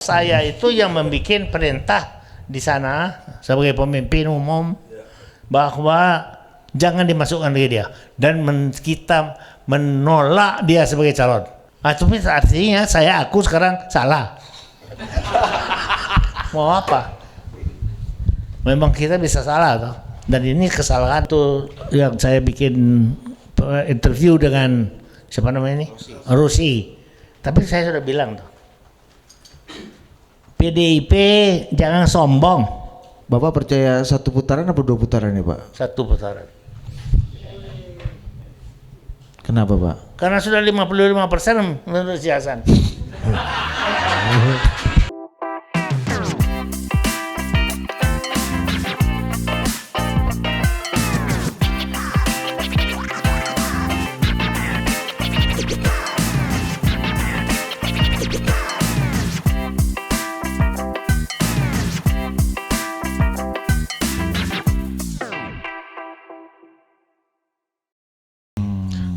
Saya itu yang membuat perintah di sana sebagai pemimpin umum bahwa jangan dimasukkan lagi dia dan kita menolak dia sebagai calon. Tapi artinya aku sekarang salah. Mau apa? Memang kita bisa salah toh. Dan ini kesalahan tuh yang saya bikin interview dengan siapa namanya ini? Rusi. Tapi saya sudah bilang tuh. PDIP jangan sombong. Bapak percaya 1 putaran apa 2 putaran ya Pak? 1 putaran. Kenapa Pak? Karena sudah 55% menurut si Hasan.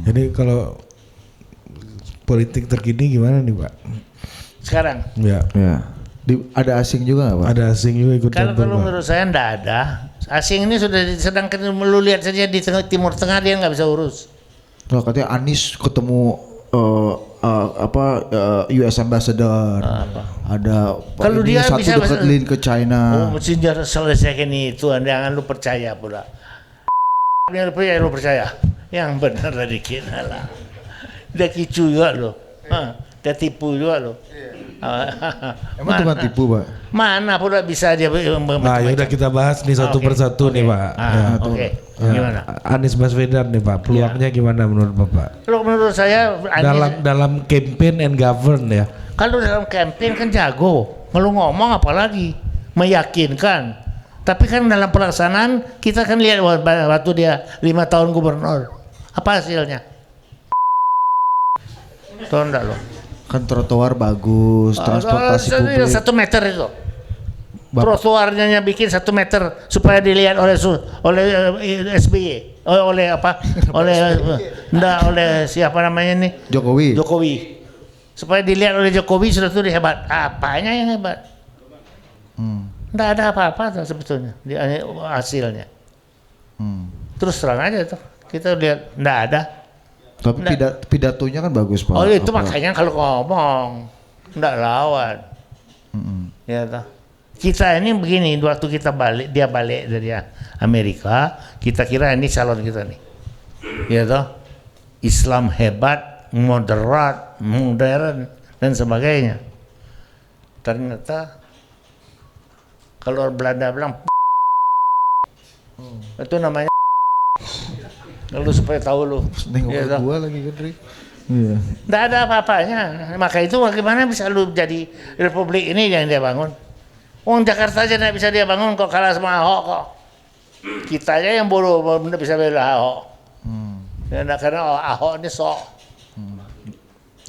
Jadi kalau politik terkini gimana nih Pak? Sekarang? Ya. Ada asing juga nggak Pak? Ada asing juga ikut Kalau menurut saya enggak ada. Asing ini sudah sedangkan lu lihat saja di Timur Tengah dia nggak bisa urus. Kalau katanya Anies ketemu US Ambassador. Ada kalau dia satu bisa dekat link ke China. Oh, mesti dia selesaikan itu, jangan lu percaya pula. Lu percaya. Yang benar lah dikit lah. Dia kicu juga loh. Dia tipu juga loh. Emang cuma tipu Pak? Mana pula bisa dia Nah ya udah kita bahas nih satu persatu nih Pak. Oke. Gimana? Anies Baswedan nih Pak, peluangnya gimana menurut Bapak? Kalau menurut saya dalam campaign and govern ya. Kalau dalam campaign kan jago. Kalau ngomong apalagi meyakinkan. Tapi kan dalam pelaksanaan kita kan lihat waktu dia 5 tahun gubernur. Apa hasilnya? Tahu enggak lo? Kan trotoar bagus, transportasi publik. 1 meter itu. Trotoarnya bikin 1 meter supaya dilihat oleh SBY, oleh apa? oleh siapa namanya nih? Jokowi. Supaya dilihat oleh Jokowi sudah tuh hebat. Apanya yang hebat? Nggak ada apa-apa tuh sebetulnya di hasilnya. Terus terang aja tuh. Kita lihat nggak ada. Tapi pidatonya kan bagus Pak. Oh itu makanya kalau ngomong nggak lawan. Ya toh. Kita ini begini, waktu dia balik dari Amerika, kita kira ini calon kita nih. Ya toh. Islam hebat, moderat, modern dan sebagainya. Ternyata kalau Belanda bilang itu namanya lu supaya tahu lu. Nengok gua lagi kan, Iya. Nggak ada apa-apanya. Maka itu bagaimana bisa lu jadi republik ini yang dia bangun? Jakarta aja nggak bisa dia bangun kok kalah sama Ahok kok. Kita aja yang bodoh belum bisa bela Ahok. Ya, karena Ahok ini sok.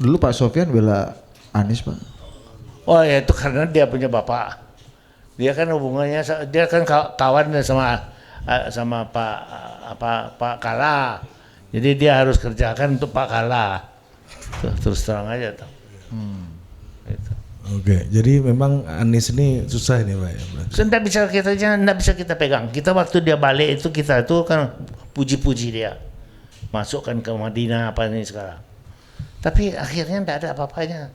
Dulu Pak Sofyan bela Anies Pak. Oh ya itu karena dia punya bapak. Dia kan hubungannya, dia kan kawan sama Pak Kala. Jadi dia harus kerjakan untuk Pak Kala. Terus terang aja tuh. Gitu. Oke, jadi memang Anies ini susah nih Pak ya. Nggak bisa kita pegang. Kita waktu dia balik itu kita tuh kan puji-puji dia. Masukkan ke Madinah apa ini sekarang. Tapi akhirnya nggak ada apa-apanya.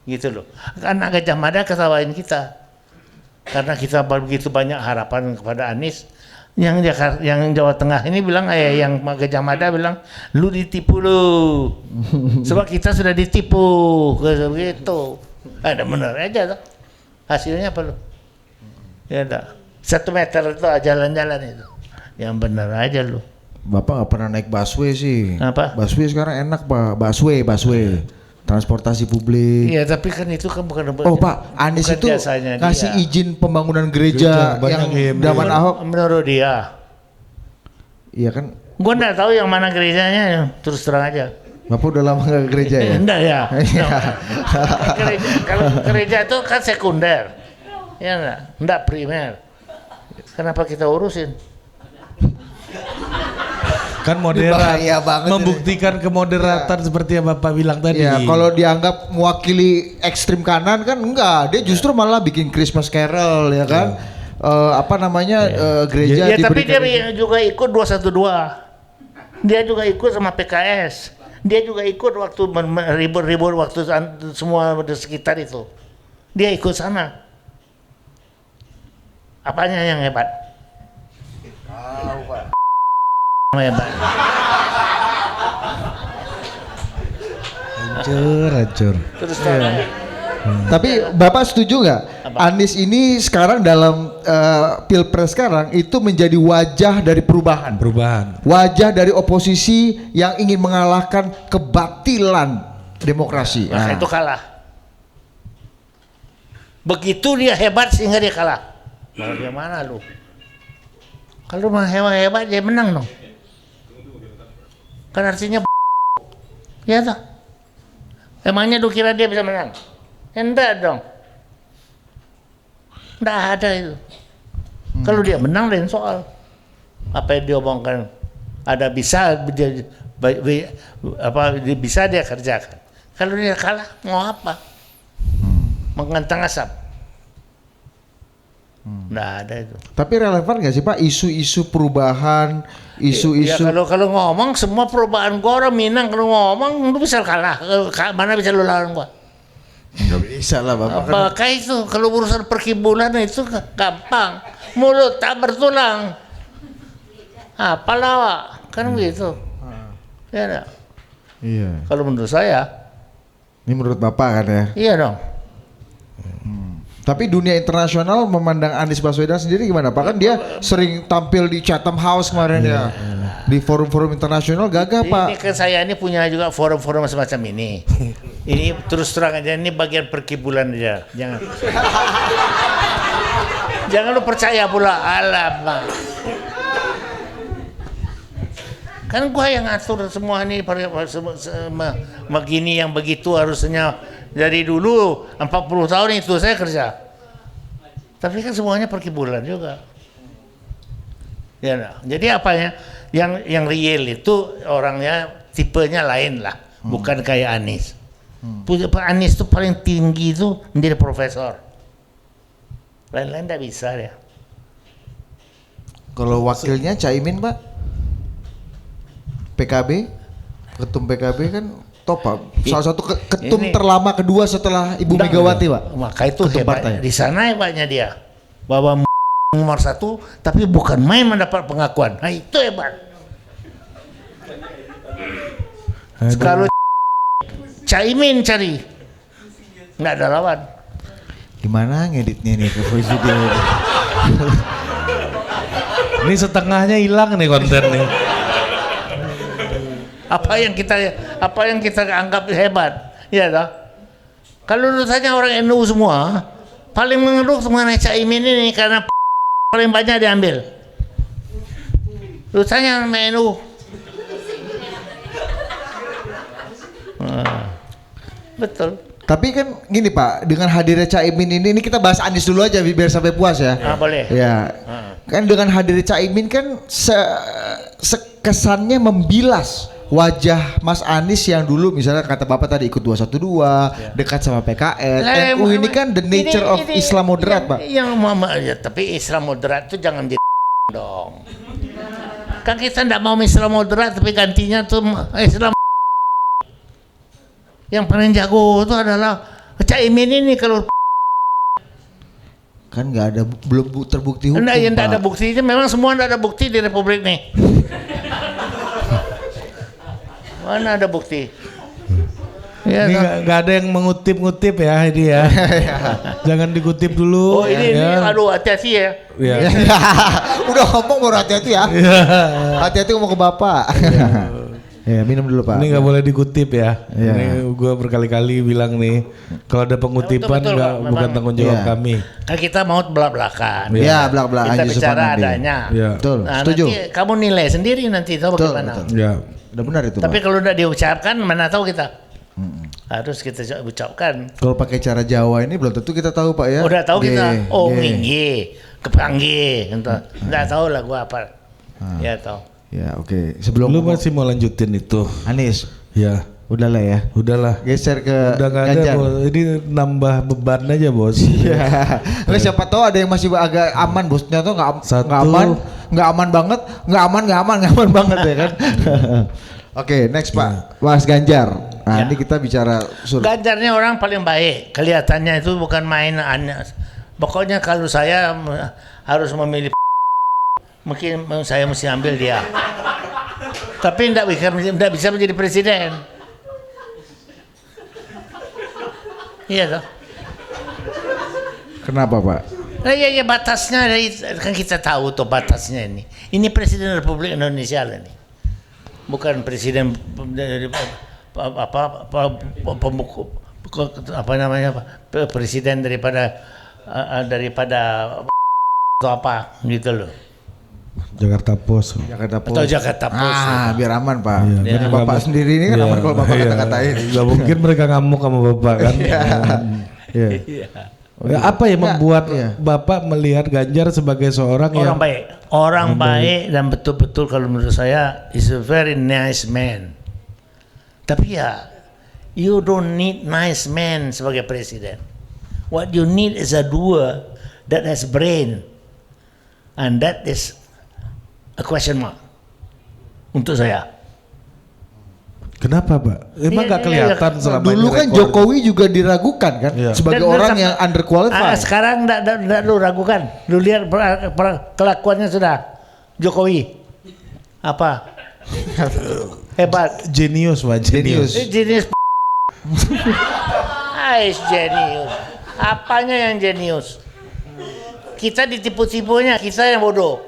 Gitu loh. Anak Gajah Mada ketawain kita. Karena kita begitu banyak harapan kepada Anies. Yang Jawa Tengah ini bilang, yang Gajah Mada bilang, lu ditipu lu. Sebab kita sudah ditipu. Begitu. Ada benar aja tuh. Hasilnya apa lu? Ya enggak. 1 meter itu jalan-jalan itu. Yang benar aja lu. Bapak nggak pernah naik busway sih. Apa? Busway sekarang enak Pak. Busway. Transportasi publik. Iya, tapi kan itu kan bukan. Oh Pak, Anies itu kasih izin pembangunan gereja yang zaman Ahok. Menurut dia. Iya kan. Gua nggak tahu yang mana gerejanya, terus terang aja. Bapak udah lama nggak ke gereja ya? Enggak ya. Kalau gereja itu kan sekunder, ya enggak primer. Kenapa kita urusin? Kan moderat, bahaya banget membuktikan kemoderatan seperti yang Bapak bilang tadi. Ya, kalau dianggap mewakili ekstrim kanan kan enggak, dia justru malah bikin Christmas Carol ya kan. Gereja Ya, tapi diberikan dia juga ikut 212. Dia juga ikut sama PKS. Dia juga ikut waktu ribut-ribut waktu semua di sekitar itu. Dia ikut sana. Apanya yang hebat? Hebat. Hancur. Terus terang. Tapi Bapak setuju nggak? Anies ini sekarang dalam pilpres sekarang itu menjadi wajah dari perubahan. Wajah dari oposisi yang ingin mengalahkan kebatilan demokrasi. Maka itu kalah. Begitu dia hebat sehingga dia kalah. Bagaimana lu? Kalau mah hebat dia menang dong. Kan artinya ya tak? Emangnya lu kira dia bisa menang? Enggak dong. Enggak ada itu. Kalau dia menang lain soal. Apa yang dia omongkan ada bisa dia bisa dia kerjakan. Kalau dia kalah mau apa? Mengantang asap. Enggak ada itu. Tapi relevan nggak sih Pak isu-isu perubahan, isu-isu? Ya, kalau ngomong semua perubahan gua orang Minang kalau ngomong lu bisa kalah. Mana bisa lu lawan gua? Nggak bisa lah Bapak. Apakah itu kalau urusan perkebunan itu gampang, mulut tak bertulang. Apalah Wak? Kan begitu. Ya enggak? Iya. Kalau menurut saya. Ini menurut Bapak kan ya? Iya dong. Tapi dunia internasional memandang Anies Baswedan sendiri gimana Pak? Kan dia sering tampil di Chatham House kemarin ya. Di forum-forum internasional gagah Pak. Ini kan saya ini punya juga forum-forum semacam ini. Ini terus terang aja ini bagian perkibulan aja. Jangan. Jangan lu percaya pula. Alamak. Kan gua yang ngatur semua ini begini yang begitu harusnya dari dulu 40 tahun itu saya kerja. Tapi kan semuanya perkibulan juga. Ya, nah. Jadi apanya yang real itu orangnya tipenya lain lah, bukan kayak Anies. Pak Anies itu paling tinggi itu menjadi profesor. Lain-lain tidak bisa ya. Kalau wakilnya Caimin Pak, PKB, ketum PKB kan top Pak. Salah satu ketum terlama kedua setelah Ibu Megawati Pak. Maka itu ketum hebat. partai. Di sana hebatnya dia. Bahwa nomor 1 tapi bukan main mendapat pengakuan. Nah itu hebat. Kalau Caimin cari nggak ada lawan. Gimana ngeditnya nih ke voice video ini? Ini setengahnya hilang nih konten nih. Apa yang kita anggap hebat, ya toh? Kalau menurut saya orang NU semua paling mengeluh mengenai Caimin ini karena paling banyak diambil. Menurut saya NU. Betul. Tapi kan gini Pak, dengan hadirnya Caimin ini kita bahas Anies dulu aja biar sampai puas ya. Boleh. Ya. Kan dengan hadirnya Caimin kan kesannya membilas wajah Mas Anies yang dulu misalnya kata Bapak tadi ikut 212, dekat sama PKS. NU ini kan the nature of Islam moderat, Pak. Tapi Islam moderat itu jangan jadi dong. Kan kita enggak mau Islam moderat tapi gantinya tuh Islam. Yang paling jago itu adalah Caimin ini kalau kan nggak ada belum terbukti hukum. Enggak ada buktinya, memang semua enggak ada bukti di Republik nih. Mana ada bukti? Ya, ini nggak ada yang mengutip-ngutip ya ini ya. Jangan dikutip dulu. Oh ini aduh hati-hati ya. Udah ngomong baru hati-hati ya. Hati-hati ngomong ke Bapak. Ya minum dulu Pak. Ini nggak boleh dikutip ya. Ini gue berkali-kali bilang nih, kalau ada pengutipan bukan tanggung jawab kami. Kan kita mau belak-belakan. Ya belak-belakan. Kita bicara adanya. Betul. Nah, setuju. Nanti kamu nilai sendiri nanti tahu bagaimana. Ya. Udah benar itu. Tapi Pak. kalau udah diucapkan mana tahu kita. Harus kita ucapkan. Kalau pakai cara Jawa ini belum tentu kita tahu Pak ya. Udah tahu kita. Oh nginggi, kepanggi, gitu. Nggak tahu lah gua apa. Ya tahu. Ya oke. Sebelum Lu masih mau lanjutin itu? Anies, Ya, udahlah ya. udahlah. Geser ke Udah nggak ada, Ganjar. bos. Ini nambah beban aja, bos. Iya. Lah siapa tahu ada yang masih agak aman, bos. Ternyata Satu. nggak aman, nggak aman banget, nggak aman banget ya kan. Oke, next Pak, Mas Ganjar. Nah Ya. ini kita bicara Ganjarnya orang paling baik, kelihatannya itu bukan main aneh. Pokoknya kalau saya harus memilih, mungkin saya mesti ambil dia. Tapi tidak bisa menjadi presiden. Iya toh. Kenapa Pak? Nah, ya batasnya kan kita tahu tuh batasnya ini. Ini Presiden Republik Indonesia lah ini. Bukan presiden dari presiden daripada atau apa gitu loh. Jakarta Pos. Jakarta Post. Atau Jakarta Post. Biar aman Pak. Iya, Biar Bapak sendiri ini kan aman kalau Bapak kata-katain. Gak mungkin mereka ngamuk sama Bapak kan. Iya. Ya, apa yang membuat Iya. Bapak melihat Ganjar sebagai seorang yang Orang baik dan betul-betul kalau menurut saya is a very nice man. Tapi ya, you don't need nice man sebagai presiden. What you need is a doer that has brain, and that is a question mark untuk saya. Kenapa Pak? Emang Iya, gak kelihatan iya. selama Dulu ini kan rekor? Jokowi juga diragukan kan Iya. sebagai Dan orang sama- yang underqualified. Sekarang enggak lu ragukan. Lu lihat kelakuannya sudah Jokowi. Apa? Hebat. Jenius Pak, Jenius. jenius. Jenius. Jenius. Apanya yang jenius? Kita ditipu-tipunya, kita yang bodoh.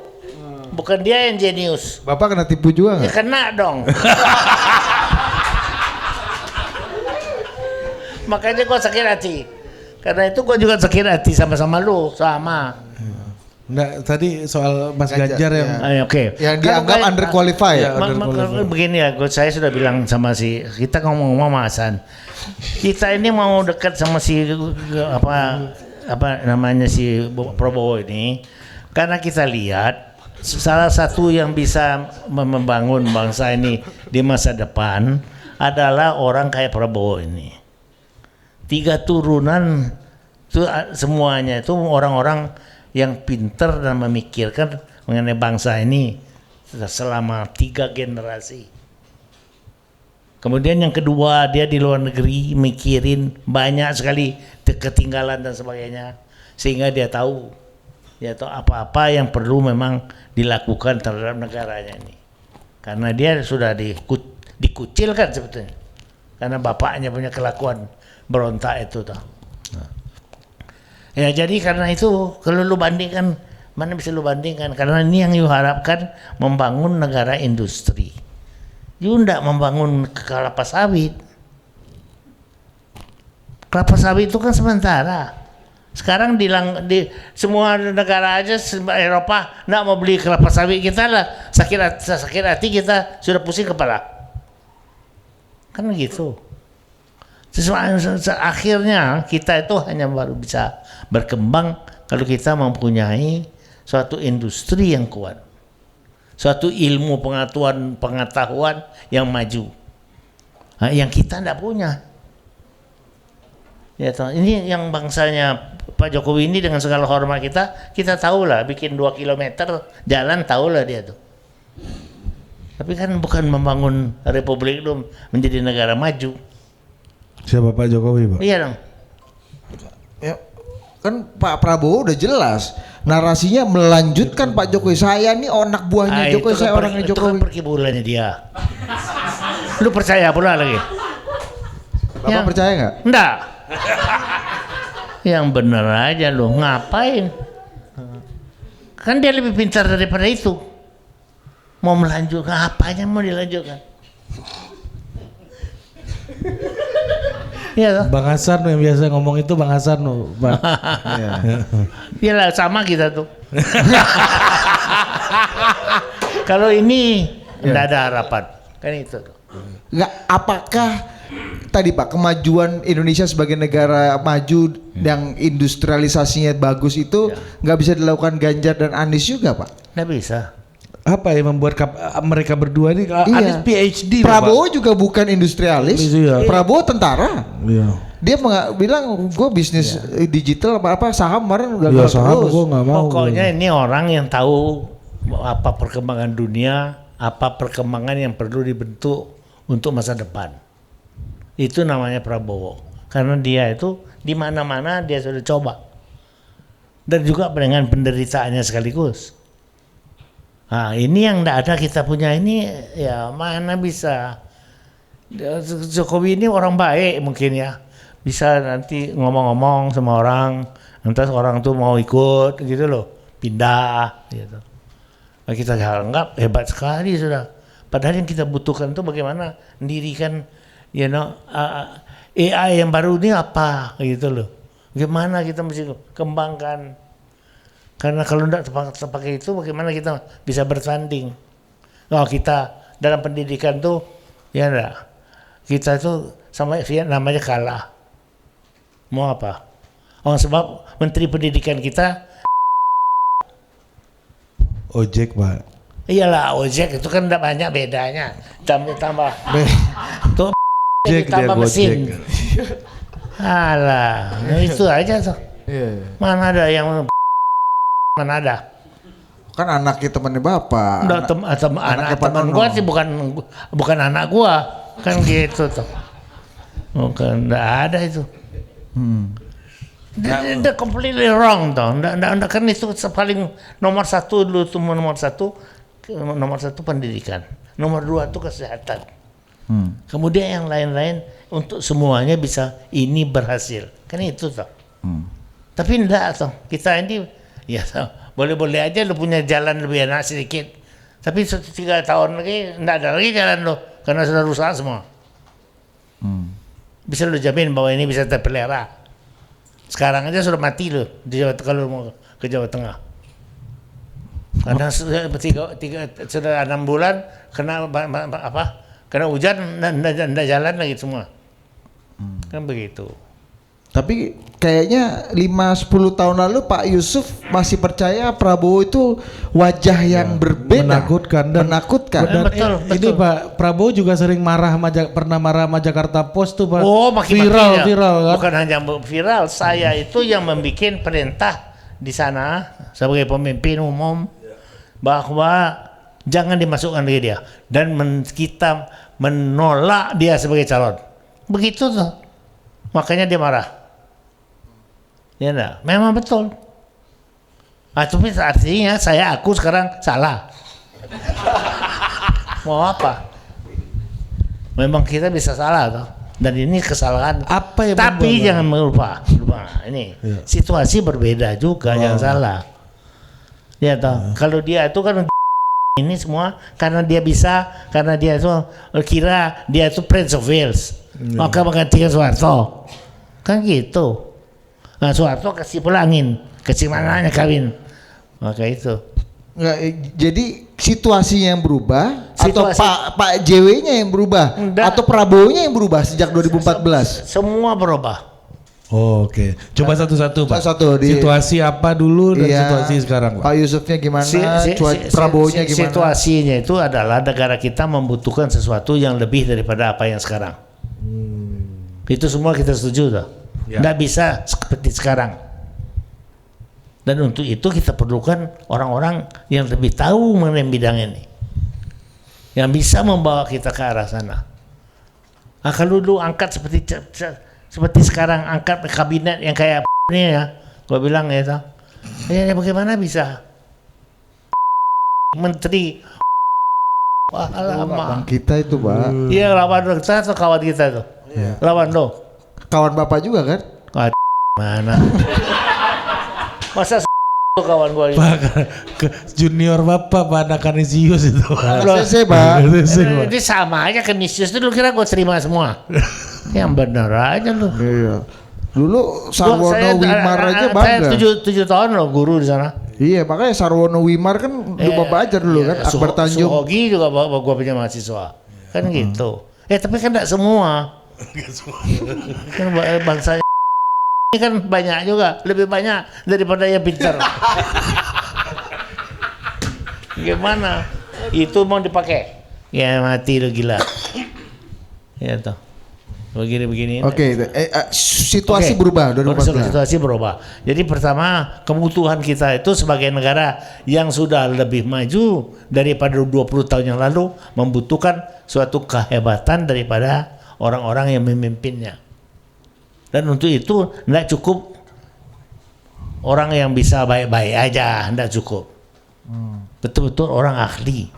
Bukan dia yang jenius. Bapak kena tipu juga Ya nggak? kena dong. Makanya gua sakit hati. Karena itu gua juga sakit hati sama-sama lu, sama. Nggak, tadi soal Mas Ganjar, Ganjar yang ya. Oke. Yang Kalau dianggap kayak- underqualified. Iya. Begini ya, saya sudah bilang sama kita ngomong-ngomong sama Hasan. Kita ini mau dekat sama apa namanya si Prabowo ini karena kita lihat salah satu yang bisa membangun bangsa ini di masa depan adalah orang kayak Prabowo ini. 3 turunan itu semuanya itu orang-orang yang pintar dan memikirkan mengenai bangsa ini selama 3 generasi. Kemudian yang kedua, dia di luar negeri mikirin banyak sekali ketinggalan dan sebagainya, sehingga dia tahu apa-apa yang perlu memang dilakukan terhadap negaranya ini. Karena dia sudah dikucilkan sebetulnya, karena bapaknya punya kelakuan berontak itu toh. Ya jadi karena itu kalau lu bandingkan, mana bisa lu bandingkan, karena ini yang you harapkan membangun negara industri. You ndak membangun kelapa sawit. Kelapa sawit itu kan sementara. Sekarang di semua negara aja Eropa ndak mau beli kelapa sawit, kita lah sakit hati kita sudah pusing kepala. Kan gitu. Akhirnya kita itu hanya baru bisa berkembang kalau kita mempunyai suatu industri yang kuat, suatu ilmu pengetahuan yang maju, yang kita tidak punya. Ya toh, ini yang bangsanya Pak Jokowi ini dengan segala hormat kita tahulah bikin 2 kilometer jalan, tahulah dia tuh. Tapi kan bukan membangun republik itu menjadi negara maju. siapa Pak Jokowi Pak? Iya dong. Ya, kan Pak Prabowo udah jelas narasinya melanjutkan Pak Jokowi. Saya nih anak buahnya Jokowi, saya orangnya Itu kan Jokowi. perkibulannya dia. Lu percaya pula lagi? Bapak percaya nggak? Enggak. Yang bener aja lu, ngapain? Kan dia lebih pintar daripada itu. Mau melanjutkan, apanya mau dilanjutkan? Iya toh? Bang Hasan yang biasa ngomong itu Bang Hasan Pak. Iya. Iya lah, sama kita tuh. Kalau ini enggak ada harapan. Kan itu tuh. Nggak, apakah tadi Pak kemajuan Indonesia sebagai negara maju yang industrialisasinya bagus itu nggak bisa dilakukan Ganjar dan Anies juga Pak? Nggak bisa. apa ya membuat mereka berdua ini Anies PhD Prabowo juga bukan industrialis. Iya. Prabowo tentara. Iya. Dia bilang gue bisnis digital apa saham kemarin udah saham terus. gue nggak mau. Pokoknya ini orang yang tahu apa perkembangan dunia, apa perkembangan yang perlu dibentuk untuk masa depan. Itu namanya Prabowo. Karena dia itu di mana-mana dia sudah coba. Dan juga dengan penderitaannya sekaligus. Nah, ini yang tidak ada kita punya ini, ya mana bisa. Jokowi ini orang baik mungkin ya. Bisa nanti ngomong-ngomong sama orang, entah orang tuh mau ikut gitu loh, pindah gitu. Nah, kita anggap hebat sekali sudah. Padahal yang kita butuhkan tuh bagaimana mendirikan AI yang baru ini apa gitu loh. Gimana kita mesti kembangkan. Karena kalau tidak terpakai itu bagaimana kita bisa bertanding. Kalau kita dalam pendidikan tuh ya enggak. Kita tuh sama Vietnam aja kalah. Mau apa? Oh, sebab menteri pendidikan kita ojek, Pak. Iyalah ojek itu kan tidak banyak bedanya. Tambah tuh ojek tambah dia mesin. Alah, nah itu aja tuh. Mana ada yang mana ada? Kan anaknya temannya bapak. Anak teman gua sih bukan anak gua, kan gitu tuh. Bukan, enggak ada itu. They're completely wrong toh. Enggak kan itu paling nomor satu dulu tuh nomor satu pendidikan, nomor dua tuh kesehatan. Kemudian yang lain-lain untuk semuanya bisa ini berhasil, kan itu toh. Tapi enggak toh, kita ini ya boleh-boleh aja lo punya jalan lebih enak sedikit. Tapi 3 tahun lagi enggak ada lagi jalan lo karena sudah rusak semua. Bisa lo jamin bahwa ini bisa terpelihara. Sekarang aja sudah mati lo di Jawa kalau mau ke Jawa Tengah. Karena sudah 6 bulan kena kena hujan enggak jalan lagi semua. Kan begitu. Tapi kayaknya 5-10 tahun lalu Pak Yusuf masih percaya Prabowo itu wajah yang berbeda, menakutkan. Dan betul. Ini Pak Prabowo juga sering pernah marah sama Jakarta Post tuh Pak. Oh, viral kan? Bukan hanya viral, saya itu yang membuat perintah di sana sebagai pemimpin umum bahwa jangan dimasukkan lagi dia dan kita menolak dia sebagai calon. Begitu tuh. Makanya dia marah. Ya enggak, memang betul. Tapi artinya aku sekarang salah. Mau apa? Memang kita bisa salah toh. Dan ini kesalahan. Apa yang tapi jangan lupa ini situasi berbeda juga yang salah. Ya toh. Kalau dia itu kan ini semua karena dia itu kira dia itu Prince of Wales. Maka menggantikan Soeharto. Kan gitu. Nah, Soeharto kasih pula angin, kasih mananya kawin. Maka itu. Nggak, jadi situasinya yang berubah atau Pak JW-nya yang berubah atau Prabowo-nya yang berubah sejak 2014? Semua berubah. Oh, oke. Coba satu-satu Pak. Situasi apa dulu dan situasi sekarang Pak? Pak Yusufnya gimana? Prabowo-nya gimana? Situasinya itu adalah negara kita membutuhkan sesuatu yang lebih daripada apa yang sekarang. Itu semua kita setuju toh. Nggak bisa seperti sekarang. Dan untuk itu kita perlukan orang-orang yang lebih tahu mengenai bidang ini, yang bisa membawa kita ke arah sana. Nah, kalau dulu angkat seperti sekarang angkat kabinet yang kayak ini ya, gua bilang ya, bagaimana bisa menteri Bang kita itu Pak. Iya, lawan kita atau kawan kita tuh? Lawan lo. Kawan Bapak juga kan? Mana? Masa kawan gua ini? Pak, junior Bapak Pak Kanisius itu Pak. Saya Pak. Ini sama aja Kanisius itu lu kira gua terima semua. Yang benar aja lu. Iya. Dulu Sarwono Wimar aja bangga. Saya 7 tahun loh guru di sana. Iya, makanya Sarwono Wimar kan dulu Bapak ajar dulu kan. Akbar Tanjung. Suhogi juga gua punya mahasiswa. Kan gitu. Tapi kan enggak semua. Kan bangsa ini kan banyak juga, lebih banyak daripada yang pintar. Gimana? Itu mau dipakai. Ya mati lu gila. Ya toh. Begini-begini. Oke, situasi berubah 2014. Situasi berubah. Jadi pertama kebutuhan kita itu sebagai negara yang sudah lebih maju daripada 20 tahun yang lalu membutuhkan suatu kehebatan daripada orang-orang yang memimpinnya. Dan untuk itu tidak cukup orang yang bisa baik-baik aja, tidak cukup. Betul-betul orang ahli.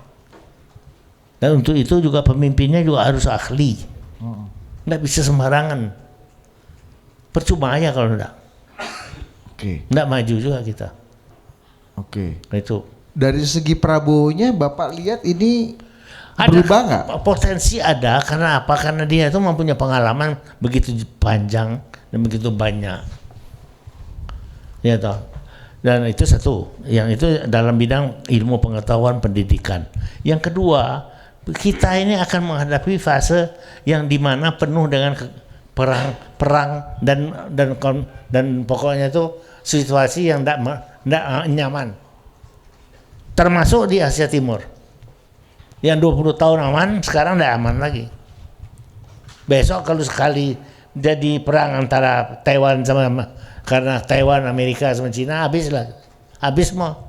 Dan untuk itu juga pemimpinnya juga harus ahli. Nggak bisa sembarangan. Percuma aja kalau enggak. Oke. Nggak maju juga kita. Oke. Itu. Dari segi Prabowo-nya Bapak lihat ini berubah nggak? Potensi ada, karena apa? Karena dia itu mempunyai pengalaman begitu panjang dan begitu banyak. Ya toh. Dan itu satu. Yang itu dalam bidang ilmu pengetahuan pendidikan. Yang kedua, kita ini akan menghadapi fase yang dimana penuh dengan perang dan pokoknya itu situasi yang tidak nyaman, termasuk di Asia Timur yang 20 tahun aman sekarang tidak aman lagi. Besok kalau sekali jadi perang antara Taiwan karena Taiwan Amerika sama Cina, habis mau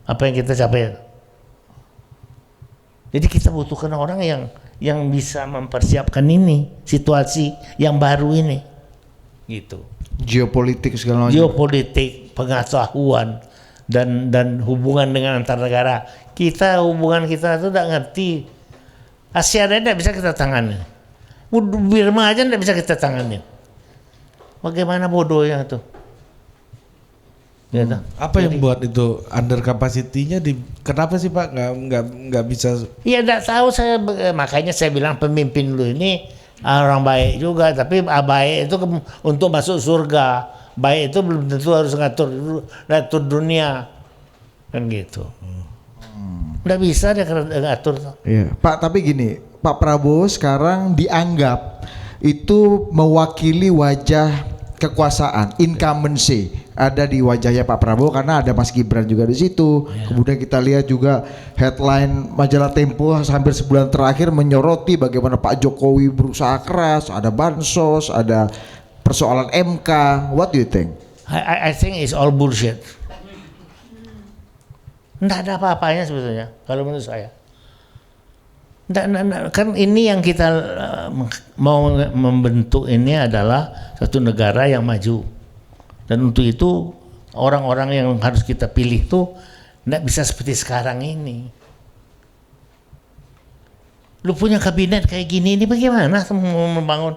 apa yang kita capai. Jadi kita butuhkan orang yang bisa mempersiapkan ini, situasi yang baru ini, gitu. Geopolitik segala macam. Geopolitik, pengetahuan dan hubungan dengan antar negara. Hubungan kita itu tidak ngerti. Asia tidak bisa kita tangani. Birma aja tidak bisa kita tangani. Bagaimana bodohnya itu? Ya, apa yang buat itu under capacity-nya kenapa sih Pak nggak bisa? Iya nggak tahu saya, makanya saya bilang pemimpin lu ini orang baik juga, tapi baik itu untuk masuk surga. Baik itu belum tentu harus ngatur dunia kan gitu. Nggak bisa dia ngatur. Iya Pak, tapi gini, Pak Prabowo sekarang dianggap itu mewakili wajah kekuasaan, incumbency ada di wajahnya Pak Prabowo karena ada Mas Gibran juga di situ. Kemudian kita lihat juga headline majalah Tempo hampir sebulan terakhir menyoroti bagaimana Pak Jokowi berusaha keras, ada bansos, ada persoalan MK. What do you think? I think it's all bullshit. Nggak ada apa-apanya sebetulnya kalau menurut saya. Kan ini yang kita mau membentuk ini adalah satu negara yang maju, dan untuk itu orang-orang yang harus kita pilih tuh tidak bisa seperti sekarang ini. Lu punya kabinet kayak gini, ini bagaimana mau membangun?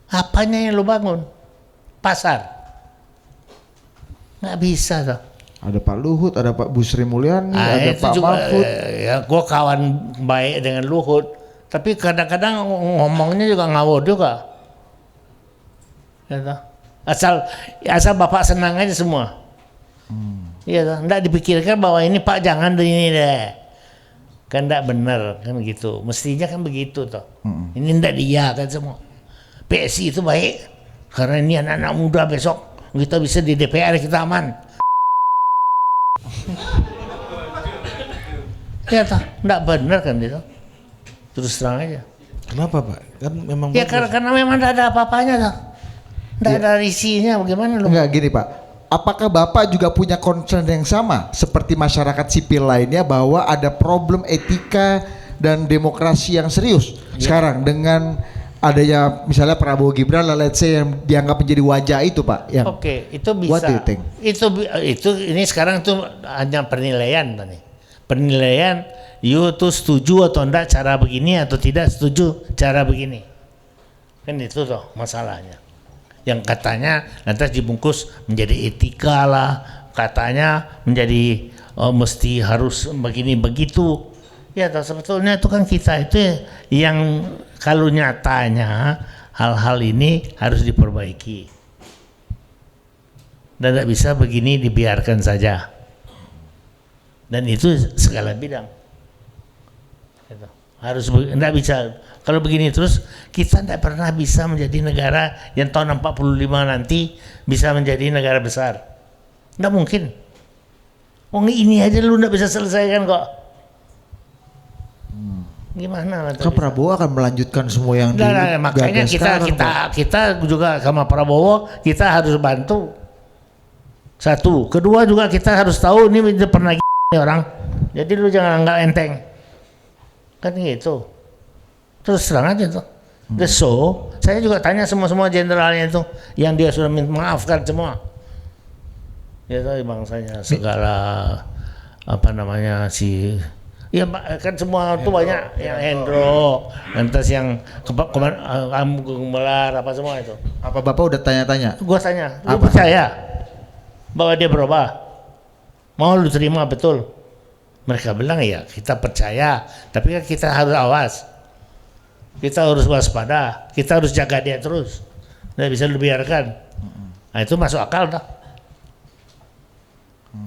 Apanya yang lu bangun? Pasar? Nggak bisa tuh. Ada Pak Luhut, ada Pak Bu Sri Mulyani, ada Pak juga, Mahfud. Ya, gue kawan baik dengan Luhut, tapi kadang-kadang ngomongnya juga ngawur juga. Ya, asal bapak senang aja semua. Iya, enggak dipikirkan bahwa ini Pak jangan ini deh. Kan enggak benar kan gitu. Mestinya kan begitu toh. Ini enggak dia kan semua. PSI itu baik karena ini anak-anak muda, besok kita bisa di DPR, kita aman. Ya toh, enggak benar kan itu. Terus terang aja. Kenapa Pak? Kan memang ya karena memang enggak ada apa-apanya toh. Enggak ada risinya, bagaimana lu? Enggak gini Pak. Apakah Bapak juga punya concern yang sama seperti masyarakat sipil lainnya bahwa ada problem etika dan demokrasi yang serius sekarang dengan adanya misalnya Prabowo Gibran, let's say yang dianggap menjadi wajah itu Pak? Yang Oke, itu bisa. What do you think? Itu ini sekarang tuh hanya penilaian nih. Penilaian, you tuh setuju atau enggak cara begini atau tidak setuju cara begini. Kan itu tuh masalahnya. Yang katanya nanti dibungkus menjadi etika lah, katanya menjadi mesti harus begini begitu. Ya sebetulnya itu kan kita itu yang kalau nyatanya hal-hal ini harus diperbaiki. Dan tidak bisa begini dibiarkan saja. Dan itu segala bidang. Gitu. Harus tidak bisa. Kalau begini terus kita tidak pernah bisa menjadi negara yang tahun 45 nanti bisa menjadi negara besar. Tidak mungkin. Oh ini aja lu tidak bisa selesaikan kok. Gimana lah? Kan Prabowo akan melanjutkan semua yang makanya kita juga sama Prabowo kita harus bantu. Satu, kedua juga kita harus tahu ini pernah ini orang. Jadi lu jangan anggap enteng. Kan gitu. Terus terang aja tuh. So, saya juga tanya semua jenderalnya itu yang dia sudah minta maafkan semua. Ya tadi bangsanya segala apa namanya ya kan semua itu banyak yang Hendro, lantas yang Gumelar apa semua itu. Apa Bapak udah tanya-tanya? Gua tanya, lu percaya bahwa dia berubah? Mau lu terima betul? Mereka bilang ya kita percaya, tapi kan kita harus awas. Kita harus waspada, kita harus jaga dia terus. Nggak bisa dibiarkan. Nah itu masuk akal dah.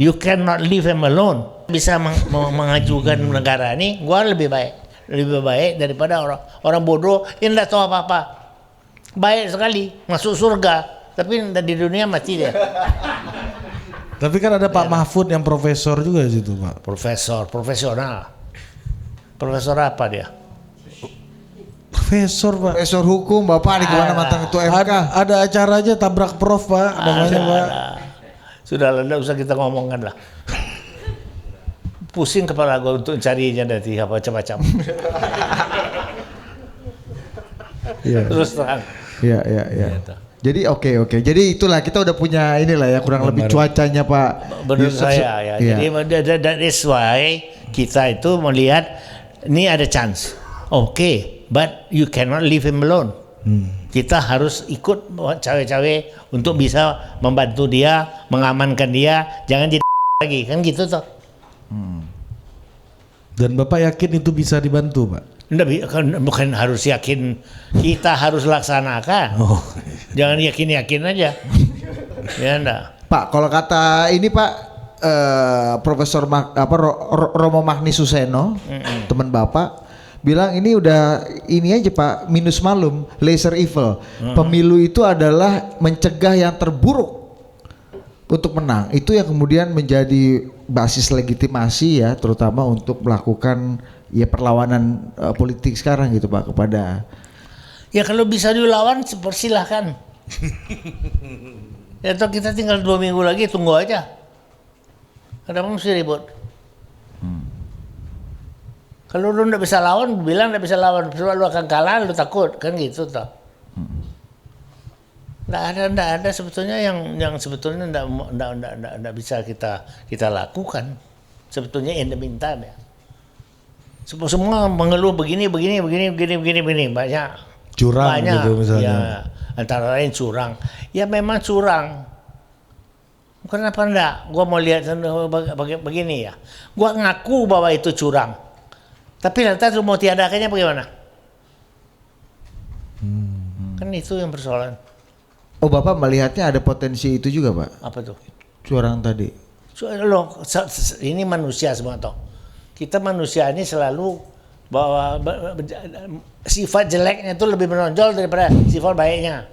You cannot leave him alone. Bisa mengajukan negara ini, gua lebih baik daripada orang bodoh yang tidak tahu apa-apa. Baik sekali, masuk surga, tapi di dunia mati dia. Tapi kan ada Pak Mahfud yang profesor juga di situ, Pak. Profesional. Profesor apa dia? Profesor, Pak. Profesor hukum, Bapak di kemana mantan ketua MK? Ada acara aja tabrak prof, Pak, namanya, Pak. Sudah tidak usah kita ngomongkan lah. Pusing kepala gue untuk carinya nanti apa macam-macam. Terus terang. Iya. Jadi oke. Jadi itulah kita udah punya inilah ya kurang lebih cuacanya Pak. Menurut saya ya. Iya. Jadi that is why kita itu melihat ini ada chance. Oke, but you cannot leave him alone. Kita harus ikut cawe-cawe untuk bisa membantu dia, mengamankan dia, jangan jadi lagi kan gitu toh. Dan Bapak yakin itu bisa dibantu, Pak? Bukan harus yakin, kita harus laksanakan. Jangan yakin aja. Ya enggak. Pak, kalau kata ini Pak Profesor Romo Magni Suseno, teman Bapak bilang ini udah ini aja Pak, minus malum, lesser evil. Pemilu itu adalah mencegah yang terburuk untuk menang. Itu yang kemudian menjadi basis legitimasi ya, terutama untuk melakukan ya perlawanan politik sekarang gitu Pak kepada. Ya kalau bisa dilawan persilahkan. Ya toh kita tinggal 2 minggu lagi, tunggu aja. Kenapa mesti ribut? Kalau lu nggak bisa lawan, bilang nggak bisa lawan, sebab lu akan kalah, lu takut, kan gitu toh. Nggak ada sebetulnya yang sebetulnya nggak bisa kita lakukan. Sebetulnya in the meantime ya. Semua mengeluh begini banyak. Curang banyak, gitu misalnya. Ya, antara lain curang. Ya memang curang. Kenapa enggak? Gua mau lihat begini ya. Gua ngaku bahwa itu curang. Tapi lantas lu mau tiadakannya bagaimana? Kan itu yang persoalan. Oh Bapak melihatnya ada potensi itu juga Pak? Apa tuh? Curang tadi. Loh, ini manusia semua toh. Kita manusia ini selalu bahwa sifat jeleknya itu lebih menonjol daripada sifat baiknya.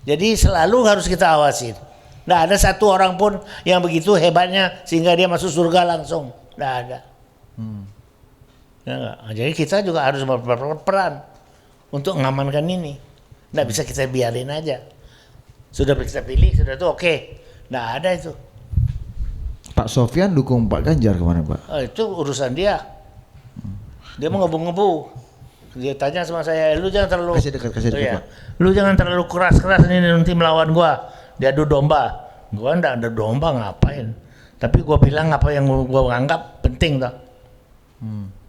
Jadi selalu harus kita awasin. Nggak ada satu orang pun yang begitu hebatnya sehingga dia masuk surga langsung. Nggak ada. Ya, jadi kita juga harus berperan untuk mengamankan ini. Nggak bisa kita biarin aja. Sudah kita pilih, sudah itu oke. Nggak ada itu. Pak Sofyan dukung Pak Ganjar kemana Pak? Itu urusan dia. Dia mau ngebu-ngebu. Dia tanya sama saya, lu jangan terlalu kasih dekat Pak. Lu jangan terlalu keras-keras ini nanti melawan gua. Dia adu domba. Gua nggak ada domba ngapain. Tapi gua bilang apa yang gua anggap penting toh.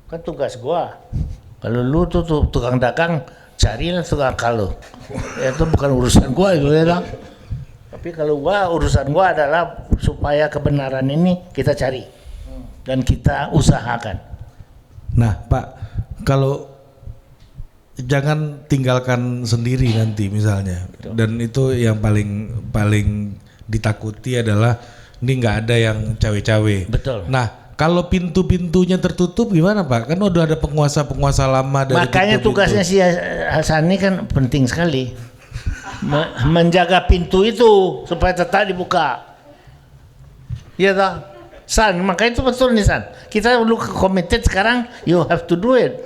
Kan tugas gua. Kalau lu tuh tukang dagang, carilah tukang akal lu. Itu bukan urusan gua itu ya. Tapi kalau urusan gua adalah supaya kebenaran ini kita cari dan kita usahakan. Nah, Pak, kalau jangan tinggalkan sendiri nanti misalnya. Betul. Dan itu yang paling ditakuti adalah ini nggak ada yang cawe-cawe. Betul. Nah, kalau pintu-pintunya tertutup gimana Pak? Kan udah ada penguasa-penguasa lama dari makanya tugasnya si Hasan ini kan penting sekali. menjaga pintu itu supaya tetap dibuka. Iya toh? San, makanya itu betul nih San. Kita dulu committed, sekarang you have to do it.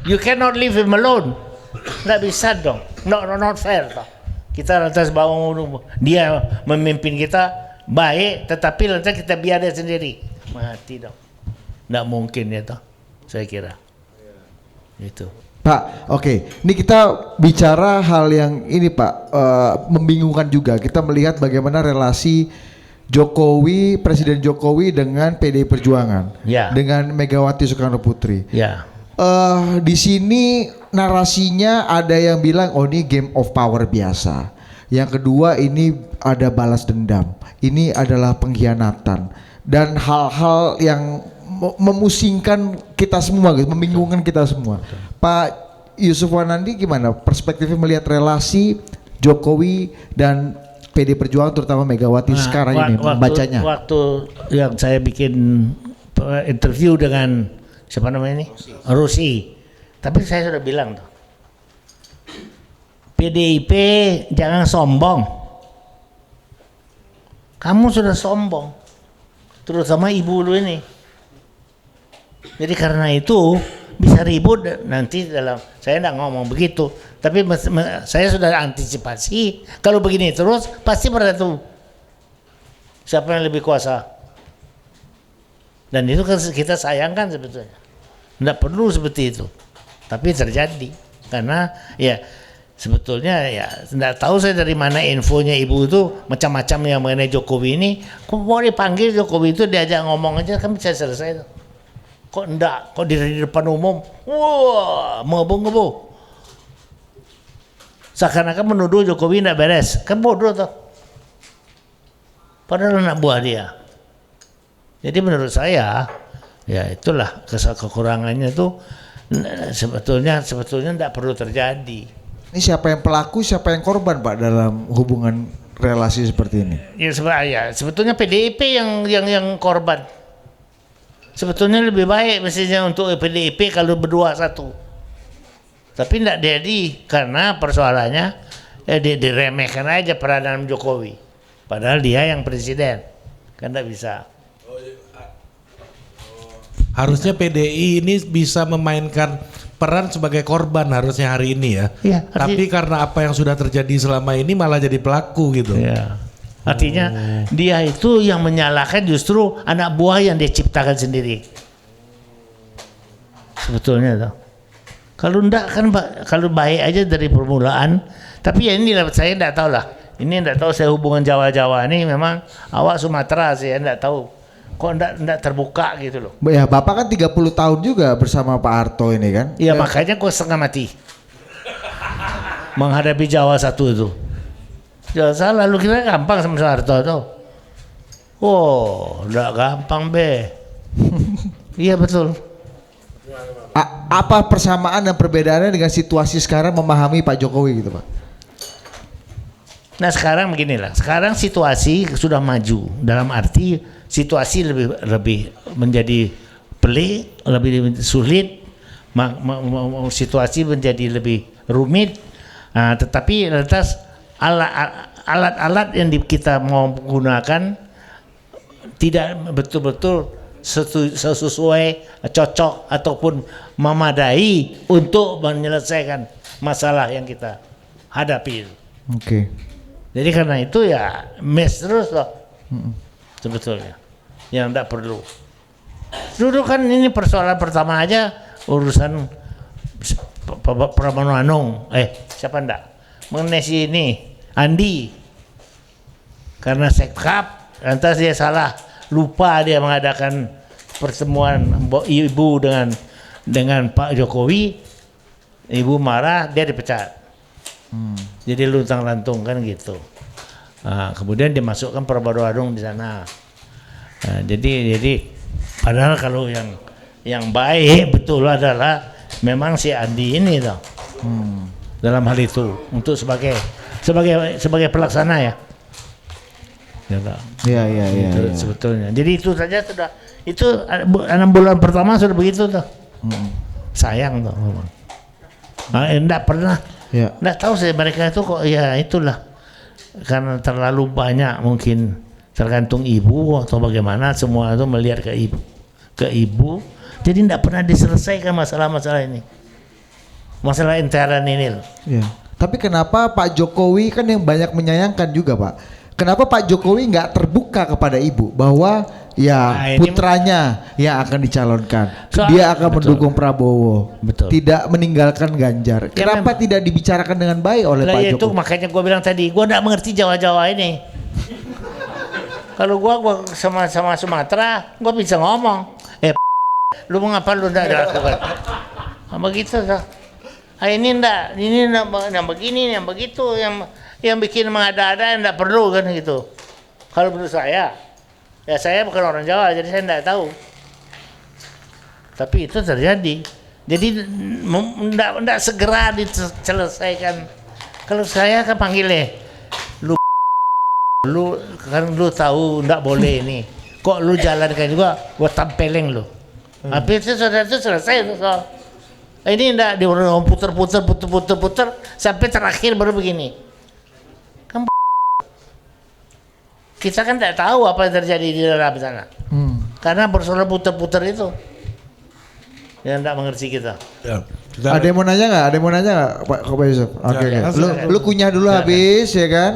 You cannot leave him alone. Nggak bisa dong. Not fair toh. Kita lantas bangun, dia memimpin kita baik, tetapi lantas kita biar dia sendiri. Mati dong. Nggak mungkin ya toh, saya kira. Itu. Pak, oke. Ini kita bicara hal yang ini Pak, membingungkan juga. Kita melihat bagaimana relasi Jokowi, Presiden Jokowi dengan PDI Perjuangan, Ya. dengan Megawati Soekarno Putri. Ya. Di sini narasinya ada yang bilang, oh ini game of power biasa. Yang kedua ini ada balas dendam. Ini adalah pengkhianatan dan hal-hal yang memusingkan kita semua, guys, membingungkan kita semua. Pak Yusuf Wanandi gimana perspektifnya melihat relasi Jokowi dan PD Perjuangan terutama Megawati sekarang ini membacanya? Waktu yang saya bikin interview dengan siapa namanya ini? Rusi. Tapi saya sudah bilang tuh, PDIP jangan sombong. Kamu sudah sombong, terutama ibu lu ini. Jadi karena itu bisa ribut nanti dalam, saya tidak ngomong begitu, tapi saya sudah antisipasi kalau begini terus pasti beratu siapa yang lebih kuasa, dan itu kan kita sayangkan sebetulnya. Tidak perlu seperti itu, tapi terjadi karena ya sebetulnya ya tidak tahu saya dari mana infonya ibu itu macam-macam yang mengenai Jokowi ini. Kok mau dipanggil Jokowi itu diajak ngomong aja kan bisa selesai tuh. Kok enggak, kok di depan umum, wah, mengebuk-ngebuk. Seakan-akan menuduh Jokowi enggak beres, kan bodoh tuh. Padahal anak buah dia. Jadi menurut saya, ya itulah kekurangannya tuh sebetulnya enggak perlu terjadi. Ini siapa yang pelaku, siapa yang korban Pak dalam hubungan relasi seperti ini? Ya sebetulnya PDIP yang korban. Sebetulnya lebih baik mestinya untuk PDIP kalau berdua satu. Tapi tidak jadi karena persoalannya diremehkan aja peranan Jokowi. Padahal dia yang presiden. Kan tidak bisa. Harusnya PDI ini bisa memainkan peran sebagai korban harusnya hari ini ya. Iya, tapi karena apa yang sudah terjadi selama ini malah jadi pelaku gitu. Iya. Artinya dia itu yang menyalahkan justru anak buah yang dia ciptakan sendiri. Sebetulnya tuh. Kalau enggak kan kalau baik aja dari permulaan. Tapi ya ini saya enggak tahu lah. Ini enggak tahu saya hubungan Jawa-Jawa ini memang awak Sumatera saya enggak tahu. Kok enggak terbuka gitu loh. Ya Bapak kan 30 tahun juga bersama Pak Harto ini kan. Iya makanya kok setengah mati. Menghadapi Jawa satu itu. Jangan salah, lu kira gampang sama Soeharto tuh. Oh, enggak gampang be. Iya betul. Apa persamaan dan perbedaannya dengan situasi sekarang memahami Pak Jokowi gitu Pak? Nah sekarang beginilah, sekarang situasi sudah maju dalam arti situasi lebih menjadi pelik, lebih sulit, situasi menjadi lebih rumit, tetapi lantas alat-alat yang kita mau gunakan tidak betul-betul sesuai, cocok ataupun memadai untuk menyelesaikan masalah yang kita hadapi. Oke. Jadi karena itu ya mes terus loh. Sebetulnya yang tidak perlu. Dulu kan ini persoalan pertama aja urusan Pramono Anung. Siapa ndak? Mengenai si ini Andi. Karena sekap, lantas dia salah, lupa dia mengadakan pertemuan ibu dengan Pak Jokowi. Ibu marah, dia dipecat. Jadi luntang lantung kan gitu. Kemudian dimasukkan Pramono Anung di sana. Jadi padahal kalau yang baik betul adalah memang si Andi ini toh. Dalam hal itu untuk sebagai pelaksana ya. Iya. Sebetulnya. Jadi itu saja sudah. Itu 6 bulan pertama sudah begitu tuh. Sayang tuh memang. Enggak pernah. Ya. Nggak tahu saya mereka itu kok ya itulah karena terlalu banyak mungkin tergantung ibu atau bagaimana, semua itu melihat ke ibu, jadi tidak pernah diselesaikan masalah-masalah ini, masalah intern ini loh. Ya. Tapi kenapa Pak Jokowi kan yang banyak menyayangkan juga Pak, kenapa Pak Jokowi nggak terbuka kepada ibu bahwa ya putranya yang akan dicalonkan, dia akan mendukung Prabowo, tidak meninggalkan Ganjar. Kenapa tidak dibicarakan dengan baik oleh Pak Jokowi? Itu makanya gue bilang tadi, gue tidak mengerti Jawa-Jawa ini. Kalau gue sama Sumatera, gue bisa ngomong. Lu mengapa lu tidak lakukan? Begitu so. Ini enggak begini, yang begitu, yang bikin mengada-ada, enggak perlu kan gitu. Kalau menurut saya, ya saya bukan orang Jawa, jadi saya enggak tahu. Tapi itu terjadi. Jadi enggak segera diselesaikan. Kalau saya kan panggilnya, lu kan lu tahu enggak boleh ini. Kok lu jalankan juga, gua tampeleng lu. Tapi itu selesai itu soal. Ini enggak puter sampai terakhir baru begini. Kan kita kan tidak tahu apa yang terjadi di dalam sana. Karena persoalan puter-puter itu yang tidak mengerti kita. Ya. Ada yang mau nanya nggak? Ada yang mau nanya nggak Pak Yusuf? Oke. Lu kunyah dulu habis ya kan?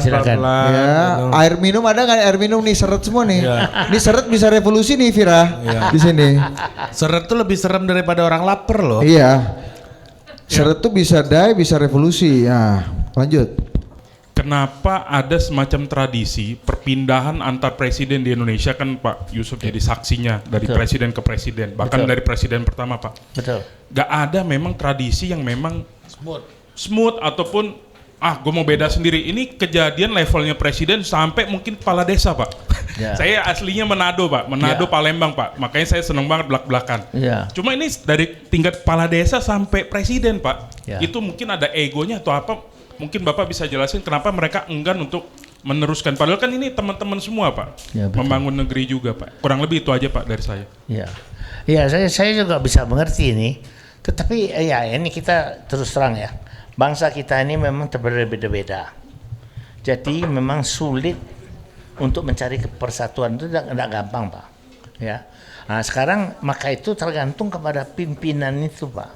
Silakan. Ya. Air minum ada nggak? Air minum nih seret semua nih. Ya. Ini seret bisa revolusi nih Vira di sini. Seret tuh lebih serem daripada orang lapar loh. Iya. Seret tuh bisa bisa revolusi. Ya, lanjut. Kenapa ada semacam tradisi perpindahan antar presiden di Indonesia, kan Pak Yusuf jadi saksinya dari presiden ke presiden, bahkan dari presiden pertama Pak. Betul. Gak ada memang tradisi yang memang smooth ataupun gue mau beda sendiri. Ini kejadian levelnya presiden sampai mungkin kepala desa Pak. Ya. Saya aslinya Manado Pak, Manado Palembang Pak, makanya saya seneng banget belak-belakan. Ya. Cuma ini dari tingkat kepala desa sampai presiden Pak, Ya. itu mungkin ada egonya atau apa? Mungkin Bapak bisa jelasin kenapa mereka enggan untuk meneruskan. Padahal kan ini teman-teman semua Pak, Ya, betul. membangun negeri juga Pak. Kurang lebih itu aja Pak dari saya. Ya, ya saya juga bisa mengerti ini. Tetapi ya ini kita terus terang ya, bangsa kita ini memang berbeda-beda. Jadi memang sulit untuk mencari persatuan itu tidak gampang Pak. Ya, nah, sekarang maka itu tergantung kepada pimpinan itu Pak,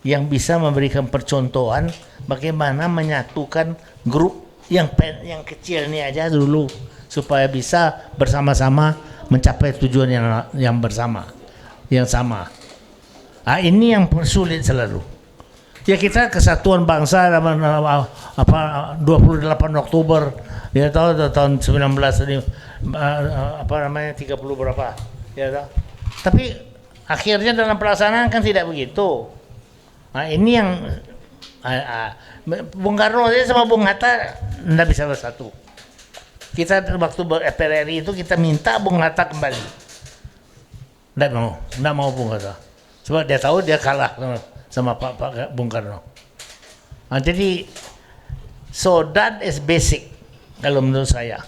yang bisa memberikan percontohan bagaimana menyatukan grup yang kecil ini aja dulu supaya bisa bersama-sama mencapai tujuan yang bersama, yang sama. Nah, ini yang sulit selalu. Ya kita kesatuan bangsa 28 Oktober ya tahun 19 ini 30 berapa ya tahu. Tapi akhirnya dalam pelaksanaan kan tidak begitu. Nah, ini yang Bung Karno sama Bung Hatta tidak bisa bersatu. Kita waktu PRRI itu kita minta Bung Hatta kembali. Tidak mau Bung Hatta. Sebab dia tahu dia kalah sama Pak Bung Karno. Nah, jadi so that is basic kalau menurut saya.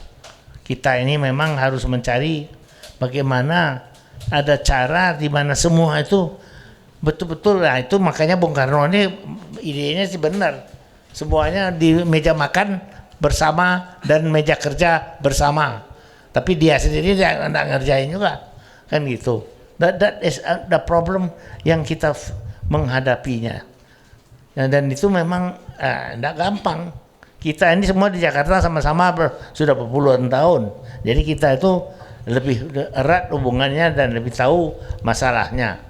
Kita ini memang harus mencari bagaimana ada cara di mana semua itu betul-betul. Nah itu makanya Bung Karno ini idenya sih benar. Semuanya di meja makan bersama dan meja kerja bersama. Tapi dia sendiri tidak ngerjain juga. Kan gitu. That is the problem yang kita menghadapinya. Dan itu memang tidak gampang. Kita ini semua di Jakarta sama-sama sudah berpuluhan tahun. Jadi kita itu lebih erat hubungannya dan lebih tahu masalahnya.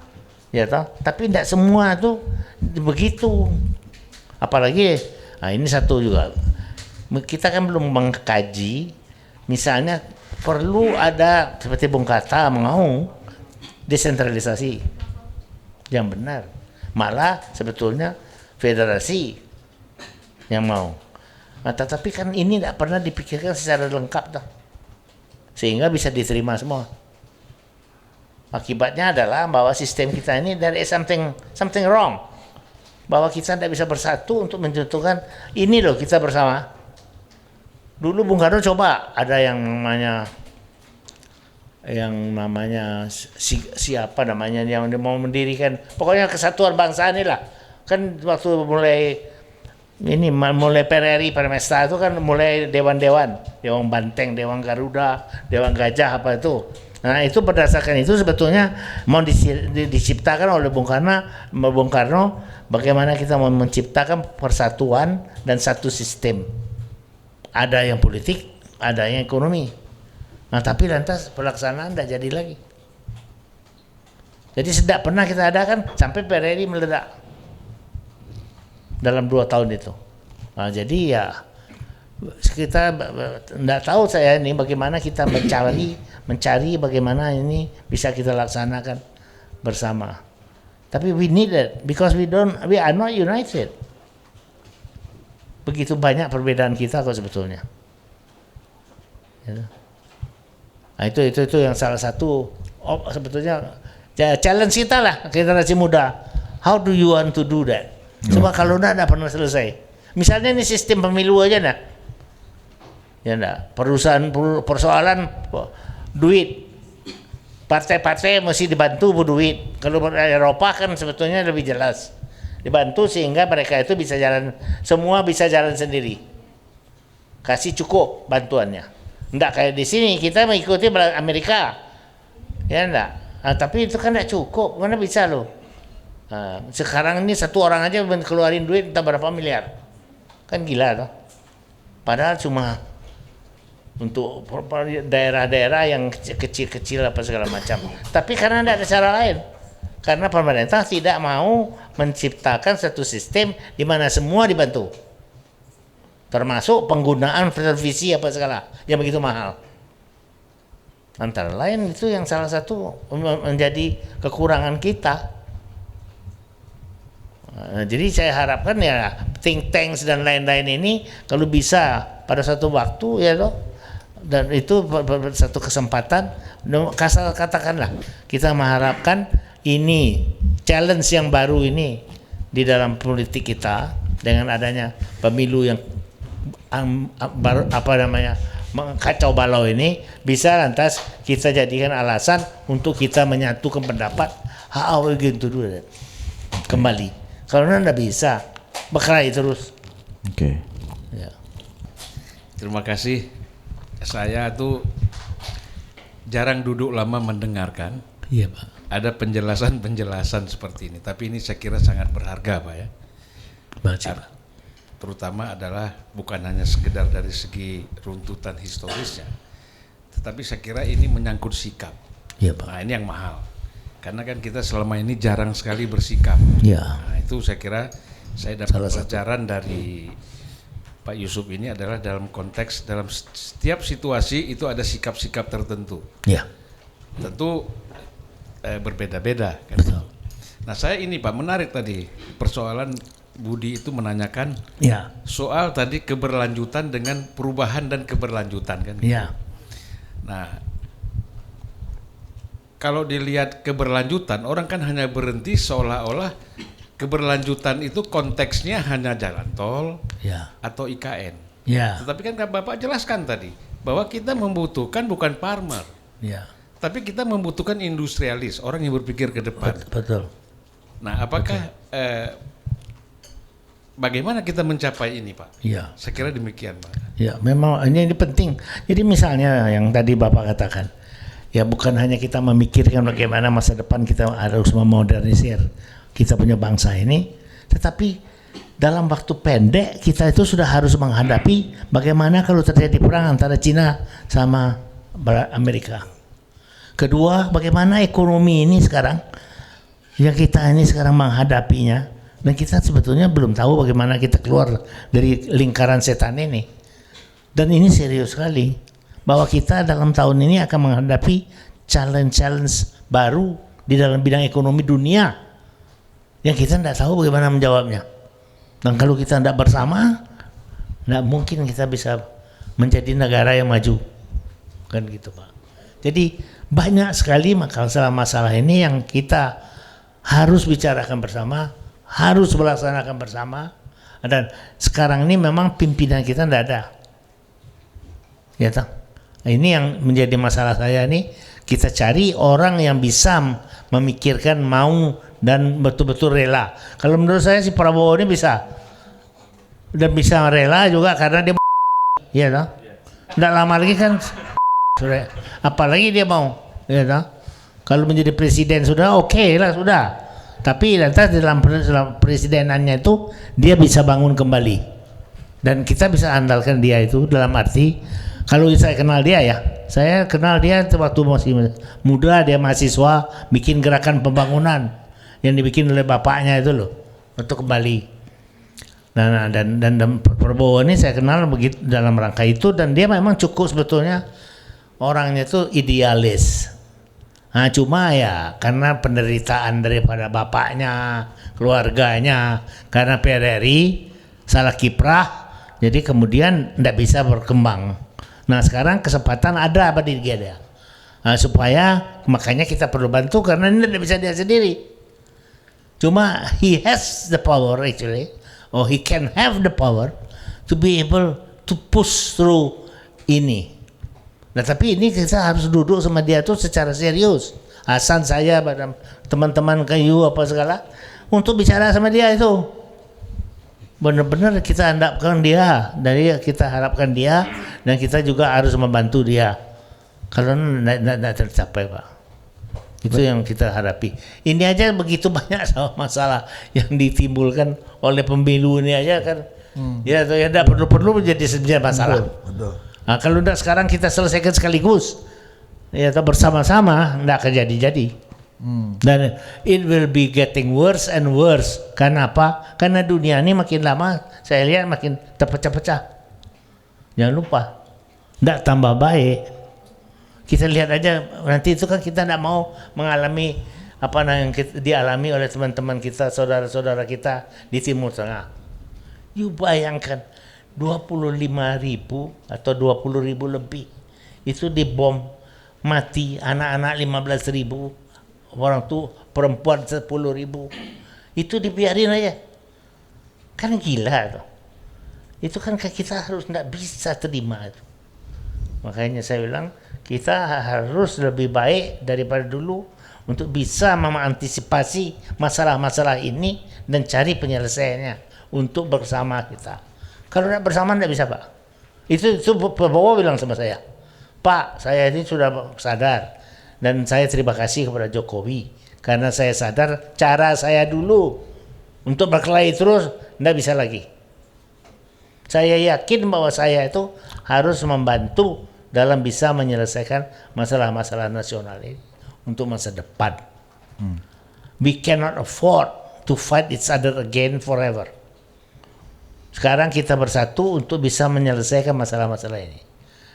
Ya toh, tapi tidak semua tuh begitu. Apalagi, nah ini satu juga. Kita kan belum mengkaji, misalnya perlu ada seperti Bung Hatta mau desentralisasi yang benar. Malah sebetulnya federasi yang mau. Nah, tetapi kan ini tidak pernah dipikirkan secara lengkap toh, sehingga bisa diterima semua. Akibatnya adalah bahwa sistem kita ini there is something wrong. Bahwa kita tidak bisa bersatu untuk menentukan ini loh kita bersama. Dulu Bung Karno coba ada yang namanya siapa namanya yang mau mendirikan pokoknya kesatuan bangsa ini lah. Kan waktu mulai ini mulai PRRI Permesta itu kan mulai dewan-dewan, Dewan Banteng, Dewan Garuda, Dewan Gajah apa itu. Nah itu berdasarkan itu sebetulnya mau diciptakan oleh Bung Karno bagaimana kita mau menciptakan persatuan dan satu sistem. Ada yang politik, ada yang ekonomi. Nah tapi lantas pelaksanaan tidak jadi lagi. Jadi tidak pernah kita adakan sampai PRRI meledak dalam 2 tahun itu. Nah, jadi ya kita tidak tahu saya ini bagaimana kita mencari bagaimana ini bisa kita laksanakan bersama. Tapi we need it because we are not united. Begitu banyak perbedaan kita kok sebetulnya. Ya. Nah, itu yang salah satu sebetulnya challenge kita lah generasi muda. How do you want to do that? Coba kalau tidak pernah selesai. Misalnya ini sistem pemilu aja nah. Ya enggak, persoalan duit. Partai-partai mesti dibantu duit. Kalau Eropa kan sebetulnya lebih jelas. Dibantu sehingga mereka itu bisa jalan, semua bisa jalan sendiri. Kasih cukup bantuannya. Enggak kayak di sini kita mengikuti Amerika. Ya enggak. Nah, tapi itu kan tidak cukup. Mana bisa loh. Nah, sekarang ini satu orang aja keluarin duit entah berapa miliar. Kan gila toh. Padahal cuma untuk daerah-daerah yang kecil-kecil apa segala macam. Tapi karena tidak ada cara lain. Karena pemerintah tidak mau menciptakan satu sistem di mana semua dibantu. Termasuk penggunaan televisi apa segala yang begitu mahal. Antara lain itu yang salah satu menjadi kekurangan kita. Jadi saya harapkan ya think tanks dan lain-lain ini kalau bisa pada satu waktu ya loh, dan itu satu kesempatan, katakanlah kita mengharapkan ini challenge yang baru ini di dalam politik kita dengan adanya pemilu yang kacau balau ini bisa lantas kita jadikan alasan untuk kita menyatukan pendapat how are we going to do that kembali. Kalau tidak bisa berkelahi terus. Oke. Ya. Terima kasih. Saya tuh jarang duduk lama mendengarkan. Iya Pak. Ada penjelasan seperti ini. Tapi ini saya kira sangat berharga Pak ya. Baca. Terutama adalah bukan hanya sekedar dari segi runtutan historisnya, tetapi saya kira ini menyangkut sikap. Iya Pak. Nah ini yang mahal, karena kan kita selama ini jarang sekali bersikap. Iya. Nah itu saya kira saya dapat pelajaran dari Pak Yusuf ini adalah dalam konteks dalam setiap situasi itu ada sikap-sikap tertentu. Iya. Tentu berbeda-beda kan. Betul. Nah saya ini Pak menarik tadi persoalan Budi itu menanyakan Ya. soal tadi keberlanjutan dengan perubahan dan keberlanjutan kan. Ya. Nah, kalau dilihat keberlanjutan, orang kan hanya berhenti seolah-olah keberlanjutan itu konteksnya hanya jalan tol Ya. atau IKN. Ya. Tetapi kan Bapak jelaskan tadi bahwa kita membutuhkan bukan farmer, Ya. tapi kita membutuhkan industrialis, orang yang berpikir ke depan. Betul. Nah, apakah bagaimana kita mencapai ini, Pak? Ya. Saya kira demikian, Pak. Ya, memang ini penting. Jadi misalnya yang tadi Bapak katakan, ya bukan hanya kita memikirkan bagaimana masa depan kita harus memodernisir kita punya bangsa ini, tetapi dalam waktu pendek kita itu sudah harus menghadapi bagaimana kalau terjadi perang antara Cina sama Amerika. Kedua, bagaimana ekonomi ini sekarang yang kita ini sekarang menghadapinya. Dan kita sebetulnya belum tahu bagaimana kita keluar dari lingkaran setan ini. Dan ini serius sekali. Bahwa kita dalam tahun ini akan menghadapi challenge-challenge baru di dalam bidang ekonomi dunia. Yang kita tidak tahu bagaimana menjawabnya. Dan kalau kita tidak bersama, tidak mungkin kita bisa menjadi negara yang maju. Kan gitu Pak. Jadi banyak sekali masalah-masalah ini yang kita harus bicarakan bersama, harus melaksanakan bersama, dan sekarang ini memang pimpinan kita tidak ada, ya tak? Ini yang menjadi masalah saya nih. Kita cari orang yang bisa memikirkan, mau dan betul-betul rela. Kalau menurut saya si Prabowo ini bisa, dan bisa rela juga karena dia ya toh. Nggak lama lagi kan apalagi dia mau ya toh. Kalau menjadi presiden sudah oke lah sudah. Tapi lantas dalam presidenannya itu dia bisa bangun kembali. Dan kita bisa andalkan dia itu dalam arti kalau saya kenal dia ya. Saya kenal dia waktu masih muda, dia mahasiswa bikin gerakan pembangunan yang dibikin oleh bapaknya itu loh untuk kembali. Nah, dan Prabowo ini saya kenal begitu dalam rangka itu dan dia memang cukup sebetulnya orangnya itu idealis. Nah, cuma ya karena penderitaan daripada bapaknya, keluarganya, karena PRRI salah kiprah, jadi kemudian tidak bisa berkembang. Nah sekarang kesempatan ada pada dia. Nah, supaya makanya kita perlu bantu karena ini tidak bisa dia sendiri. Cuma he has the power actually, or he can have the power to be able to push through ini. Nah tapi ini kita harus duduk sama dia tuh secara serius. Hasan saya, teman-teman kayu apa segala untuk bicara sama dia itu. Benar-benar kita handapkan dia, dari kita harapkan dia dan kita juga harus membantu dia. Kalau tidak tercapai Pak. Itu yang kita hadapi. Ini aja begitu banyak masalah yang ditimbulkan oleh pemilu ini aja kan. Ya tidak perlu menjadi sebuah masalah. Betul. Nah, kalau tidak sekarang kita selesaikan sekaligus, ya bersama-sama tidak akan jadi-jadi. Dan it will be getting worse and worse. Karena apa? Karena dunia ini makin lama saya lihat makin terpecah-pecah. Jangan lupa, tidak tambah baik. Kita lihat aja nanti itu kan kita tidak mau mengalami apa yang dialami oleh teman-teman kita, saudara-saudara kita di Timur Tengah. You bayangkan 25.000 atau 20.000 lebih itu dibom mati, anak-anak 15.000, orang tuh perempuan 10.000, itu dibiarin aja, kan gila tuh. Itu kan kita harus tidak bisa terima itu. Makanya saya bilang kita harus lebih baik daripada dulu untuk bisa mengantisipasi masalah-masalah ini dan cari penyelesaiannya untuk bersama kita. Kalau tidak bersama tidak bisa Pak. Itu Prabowo bilang sama saya, Pak, saya ini sudah sadar dan saya terima kasih kepada Jokowi karena saya sadar cara saya dulu untuk berkelahi terus tidak bisa lagi. Saya yakin bahwa saya itu harus membantu dalam bisa menyelesaikan masalah-masalah nasional ini untuk masa depan. We cannot afford to fight each other again forever. Sekarang kita bersatu untuk bisa menyelesaikan masalah-masalah ini.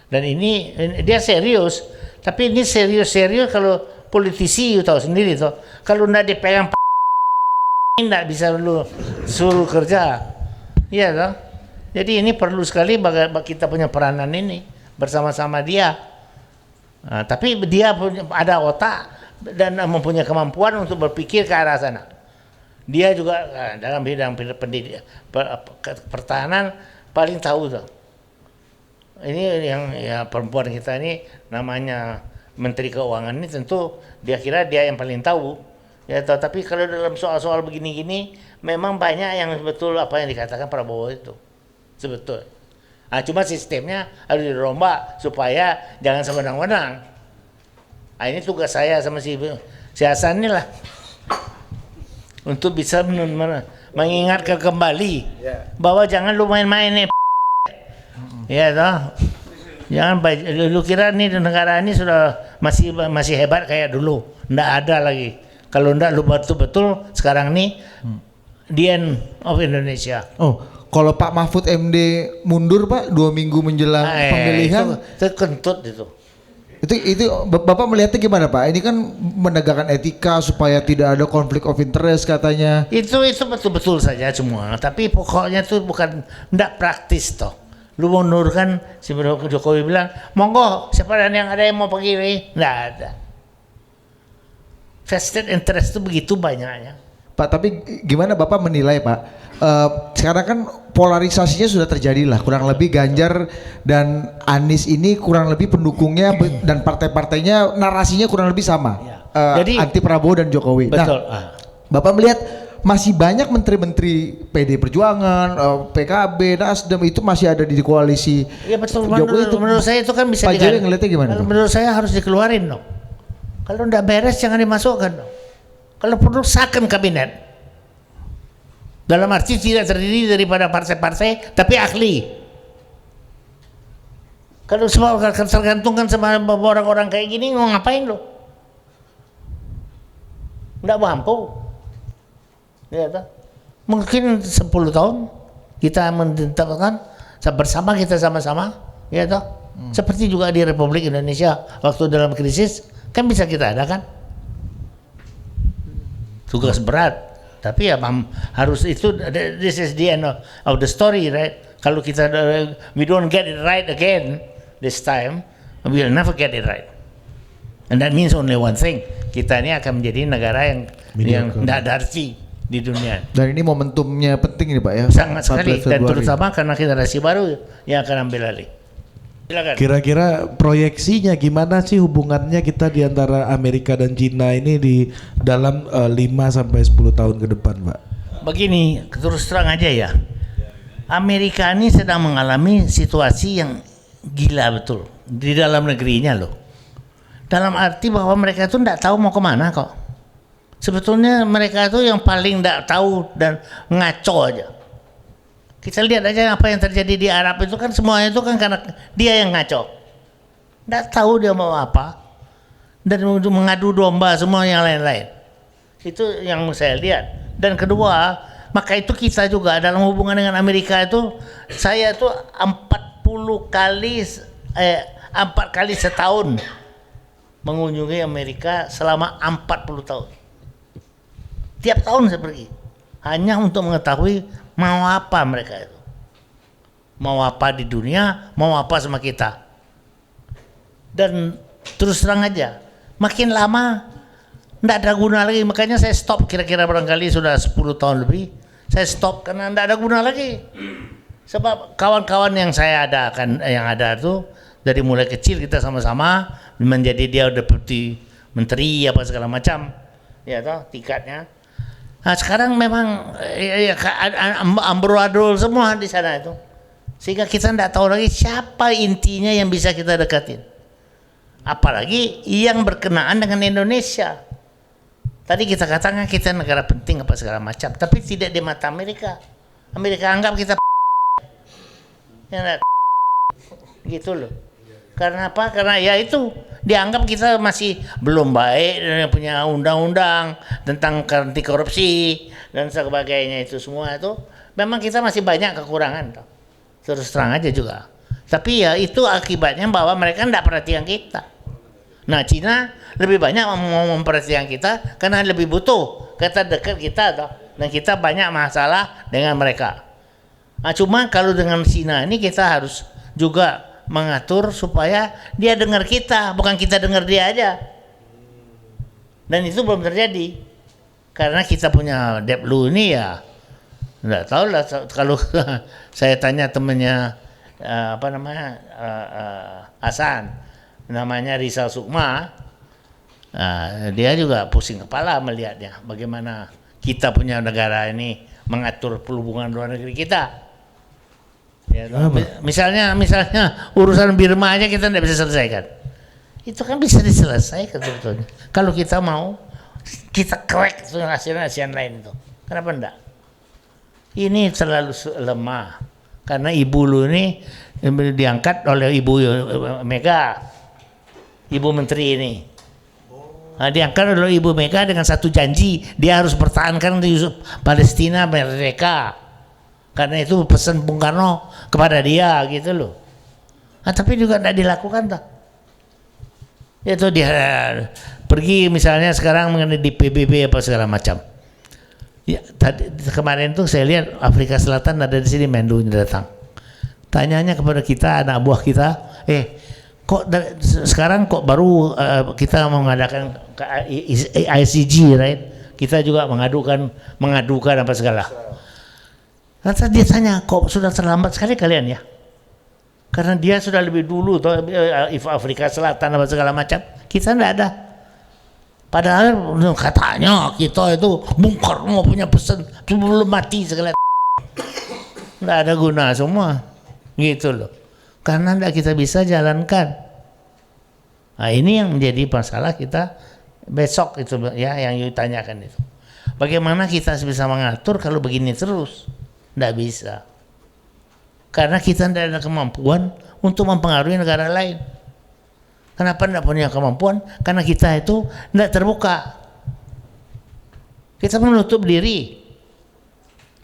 Dan ini dia serius, tapi ini serius kalau politisi you tahu sendiri toh. Kalau ndak dipegang ndak bisa lu suruh kerja. Iya toh. Jadi ini perlu sekali bagi kita punya peranan ini bersama-sama dia. Nah, tapi dia punya, ada otak dan mempunyai kemampuan untuk berpikir ke arah sana. Dia juga dalam bidang pendidikan, pertahanan paling tahu tuh. Ini yang ya perempuan kita ini namanya Menteri Keuangan ini tentu dia kira dia yang paling tahu. Ya, tapi kalau dalam soal-soal begini-gini memang banyak yang betul apa yang dikatakan Prabowo itu. Sebetul. Nah, cuma sistemnya harus dirombak supaya jangan sewenang-wenang. Nah, ini tugas saya sama si Hasan ini lah. Untuk bisa mengingatkan kembali bahwa jangan lu main-main nih. Ya toh. Jangan lu kira nih negara ini sudah masih hebat kayak dulu. Nggak ada lagi. Kalau nggak lu betul-betul sekarang nih the end of Indonesia. Oh, kalau Pak Mahfud MD mundur Pak 2 minggu menjelang pemilihan itu kentut itu. Itu Bapak melihatnya gimana Pak? Ini kan menegakkan etika supaya tidak ada konflik of interest katanya. Itu betul-betul saja semua. Tapi pokoknya itu bukan ndak praktis toh. Lu mundurkan si Jokowi bilang, monggo siapa yang ada yang mau pergi ini? Nggak ada. Vested interest itu begitu banyaknya. Pak, tapi gimana Bapak menilai Pak? Sekarang kan polarisasinya sudah terjadi lah, kurang lebih Ganjar dan Anies ini kurang lebih pendukungnya dan partai-partainya narasinya kurang lebih sama. Jadi anti Prabowo dan Jokowi. betul. Nah, Bapak melihat masih banyak menteri-menteri PD Perjuangan, PKB, Nasdem itu masih ada di koalisi. Ya betul. Jokowi Menurut saya itu kan bisa Pak Jerry ngeliatnya gimana tuh? Menurut saya harus dikeluarin dong. Kalau nggak beres jangan dimasukkan dong. Kalau perlu sahkan kabinet. Dalam arti tidak terdiri daripada partai-partai tapi ahli. Kalau semua tergantungkan sama orang-orang kayak gini mau ngapain lo? Nggak mampu. Ya, toh. Mungkin 10 tahun kita menentukan bersama kita sama-sama, ya toh. Seperti juga di Republik Indonesia waktu dalam krisis kan bisa kita adakan. Tugas berat, tapi ya harus itu. This is the end of the story, right? Kalau kita we don't get it right again this time, we'll never get it right. And that means only one thing, kita ini akan menjadi negara yang tidak ada arti di dunia. Dan ini momentumnya penting nih Pak ya. Sangat sekali, 14 dan Februari. terutama karena generasi baru yang akan ambil alih. Silakan. Kira-kira proyeksinya gimana sih hubungannya kita di antara Amerika dan Cina ini di dalam 5 sampai 10 tahun ke depan, Pak? Begini, terus terang aja ya. Amerika ini sedang mengalami situasi yang gila betul di dalam negerinya loh. Dalam arti bahwa mereka itu tidak tahu mau kemana kok. Sebetulnya mereka itu yang paling tidak tahu dan ngaco aja. Kita lihat aja apa yang terjadi di Arab itu kan semuanya itu kan karena dia yang ngaco. Tidak tahu dia mau apa dan mengadu domba semua yang lain-lain. Itu yang saya lihat. Dan kedua, maka itu kita juga dalam hubungan dengan Amerika itu, saya tuh 4 kali setahun mengunjungi Amerika selama 40 tahun. Tiap tahun saya pergi hanya untuk mengetahui mau apa mereka itu, mau apa di dunia, mau apa sama kita. Dan terus terang aja, makin lama tidak ada guna lagi, makanya saya stop kira-kira barangkali sudah 10 tahun lebih saya stop karena tidak ada guna lagi. Sebab kawan-kawan yang saya adakan, yang ada itu dari mulai kecil kita sama-sama menjadi dia deputi menteri apa segala macam, ya toh tingkatnya. Nah sekarang memang amburadul semua di sana itu, sehingga kita tidak tahu lagi siapa intinya yang bisa kita dekatin, apalagi yang berkenaan dengan Indonesia. Tadi kita katakan kita negara penting apa segala macam, tapi tidak di mata Amerika. Amerika anggap kita gitu loh. Karena apa? Karena ya itu dianggap kita masih belum baik, punya undang-undang tentang anti korupsi dan sebagainya, itu semua itu memang kita masih banyak kekurangan, terus terang aja juga. Tapi ya itu akibatnya bahwa mereka tidak perhatian kita. Nah Cina lebih banyak mau memperhatikan kita karena lebih butuh, kita dekat kita toh, dan kita banyak masalah dengan mereka. Nah cuma kalau dengan Cina ini kita harus juga mengatur supaya dia dengar kita, bukan kita dengar dia aja. Dan itu belum terjadi karena kita punya Deplu ini ya nggak tahu lah. Kalau saya tanya temennya Hasan, namanya Rizal Sukma, dia juga pusing kepala melihatnya bagaimana kita punya negara ini mengatur hubungan luar negeri kita. Ya, misalnya urusan Birma aja kita tidak bisa selesaikan. Itu kan bisa diselesaikan sebetulnya. Kalau kita mau, kita crack ASEAN lain itu. Kenapa enggak? Ini terlalu lemah. Karena Ibu Lu ini diangkat oleh Ibu Mega, Ibu Menteri ini. Nah, diangkat oleh Ibu Mega dengan satu janji, dia harus pertahankan Palestina merdeka. Karena itu pesan Bung Karno kepada dia gitu loh. Nah, tapi juga tidak dilakukan tak. Itu dia pergi misalnya sekarang mengenai di PBB apa segala macam. Ya, tadi kemarin tuh saya lihat Afrika Selatan ada di sini, Menlu datang. Tanyanya kepada kita anak buah kita, kok sekarang kok baru kita mengadakan ICG, right? Kita juga mengadukan apa segala. Lantas dia tanya, kok sudah terlambat sekali kalian ya? Karena dia sudah lebih dulu tuh Afrika Selatan apa segala macam. Kita enggak ada. Padahal katanya kita itu Bung Karno punya pesan sebelum mati segala. Nggak ada guna semua, gitu loh. Karena nggak kita bisa jalankan. Nah ini yang menjadi masalah kita besok itu ya yang you tanyakan itu. Bagaimana kita bisa mengatur kalau begini terus? Nggak bisa. Karena kita tidak ada kemampuan untuk mempengaruhi negara lain. Kenapa tidak punya kemampuan? Karena kita itu tidak terbuka. Kita menutup diri.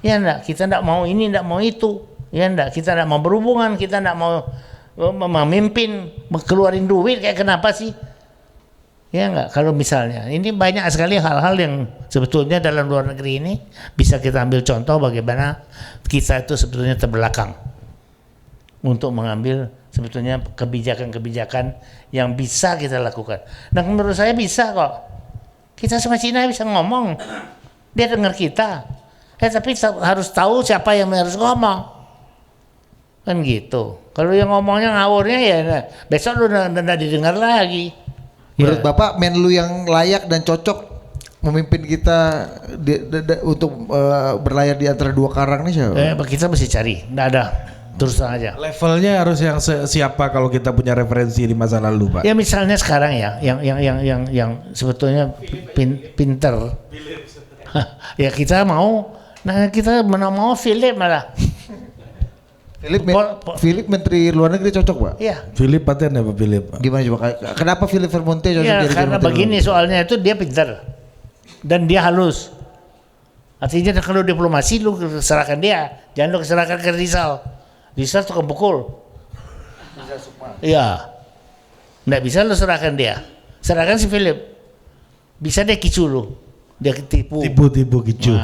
Ya enggak, kita tidak mau ini, tidak mau itu. Ya enggak, kita tidak mau berhubungan, kita tidak mau memimpin, keluarin duit kayak kenapa sih? Ya enggak, kalau misalnya ini banyak sekali hal-hal yang sebetulnya dalam luar negeri ini bisa kita ambil contoh bagaimana kita itu sebetulnya terbelakang untuk mengambil sebetulnya kebijakan-kebijakan yang bisa kita lakukan. Dan menurut saya bisa kok. Kita sama Cina bisa ngomong, dia dengar kita. Tapi harus tahu siapa yang harus ngomong. Kan gitu. Kalau yang ngomongnya ngawurnya ya besok lu udah didengar lagi. Menurut Ya. Bapak Menlu yang layak dan cocok memimpin kita untuk berlayar di antara dua karang ini siapa? Kita mesti cari, enggak ada. Terus terang aja. Levelnya harus yang siapa kalau kita punya referensi di masa lalu, Pak? Ya misalnya sekarang ya, yang sebetulnya pinter. Ya kita mau, kita mau Philip malah. Philip Menteri Luar Negeri cocok, Pak? Iya. Philip paten ya Pak Philip? Gimana coba? Kenapa Philip Vermonte cocok Ya jadi karena Menteri begini Luar Negeri? soalnya itu dia pinter dan dia halus. Artinya kalau diplomasi lu serahkan dia, jangan lu serahkan ke Rizal. Rizal tukang pukul. Iya. Nggak bisa lu serahkan dia. Serahkan si Philip. Bisa dia kicu lu. Dia tipu. Tipu kicu.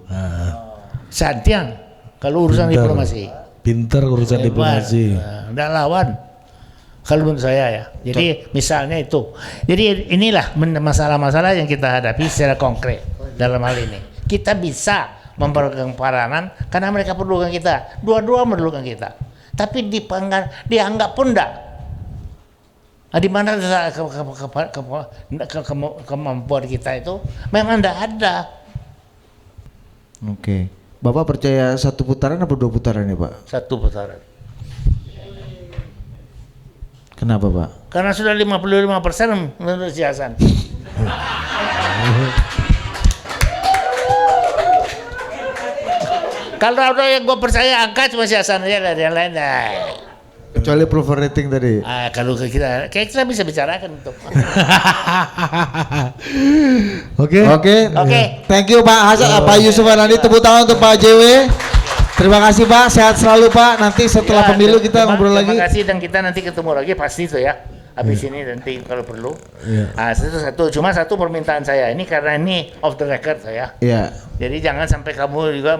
Nah. Santiang kalau urusan Pinter. diplomasi. Pinter urusan Hebat. diplomasi. Nggak lawan. Kalau menurut saya ya. Jadi misalnya itu. Jadi inilah masalah-masalah yang kita hadapi secara konkret dalam hal ini. Kita bisa memperoleh peranan karena mereka perlukan kita. Dua-dua memerlukan kita. Tapi dianggap pun enggak. Nah, di mana kemampuan kita itu memang enggak ada. Oke. Bapak percaya satu putaran apa dua putaran ya, Pak? Satu putaran. Kenapa, Pak? Karena sudah 55% menurut si Hasan. Kalau ada yang gue percaya angka cuma si Hasan aja, dari yang lain. Kecuali approval rating tadi. Kalau kita bisa bicarakan untuk. Oke. Oke. Thank you Pak Hasan, Pak Yusuf Hanadi. Tepuk tangan untuk Pak JW. Terima kasih Pak, sehat selalu Pak. Nanti setelah pemilu kita ngobrol lagi. Terima kasih dan kita nanti ketemu lagi pasti itu ya. Habis ini nanti kalau perlu. Cuma satu permintaan saya ini karena ini off the record saya. Iya. Jadi jangan sampai kamu juga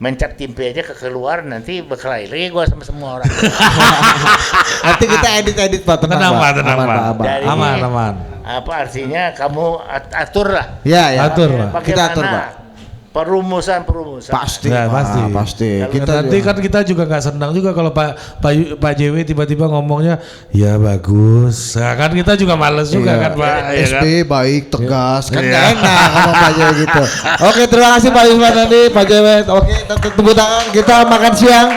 mencap timpe aja keluar nanti berkelahi gua sama semua orang. Nanti kita edit Pak, tenang Pak. Jadi, Aman. Apa artinya kamu atur lah. Ya. Atur, Pak. Kita atur, Bagaimana Pak. Perumusan. Pasti, Ya, Pak, pasti. Kita Nanti kan kita juga nggak senang juga kalau Pak JW tiba-tiba ngomongnya ya bagus. Nah, kan kita juga males juga kan Pak. Ya kan? SB baik, tegas, kan nggak enak ngomong Pak JW gitu. Oke, terima kasih Pak Yusuf Hanadi, Pak JW. Oke, tepuk tangan, kita makan siang.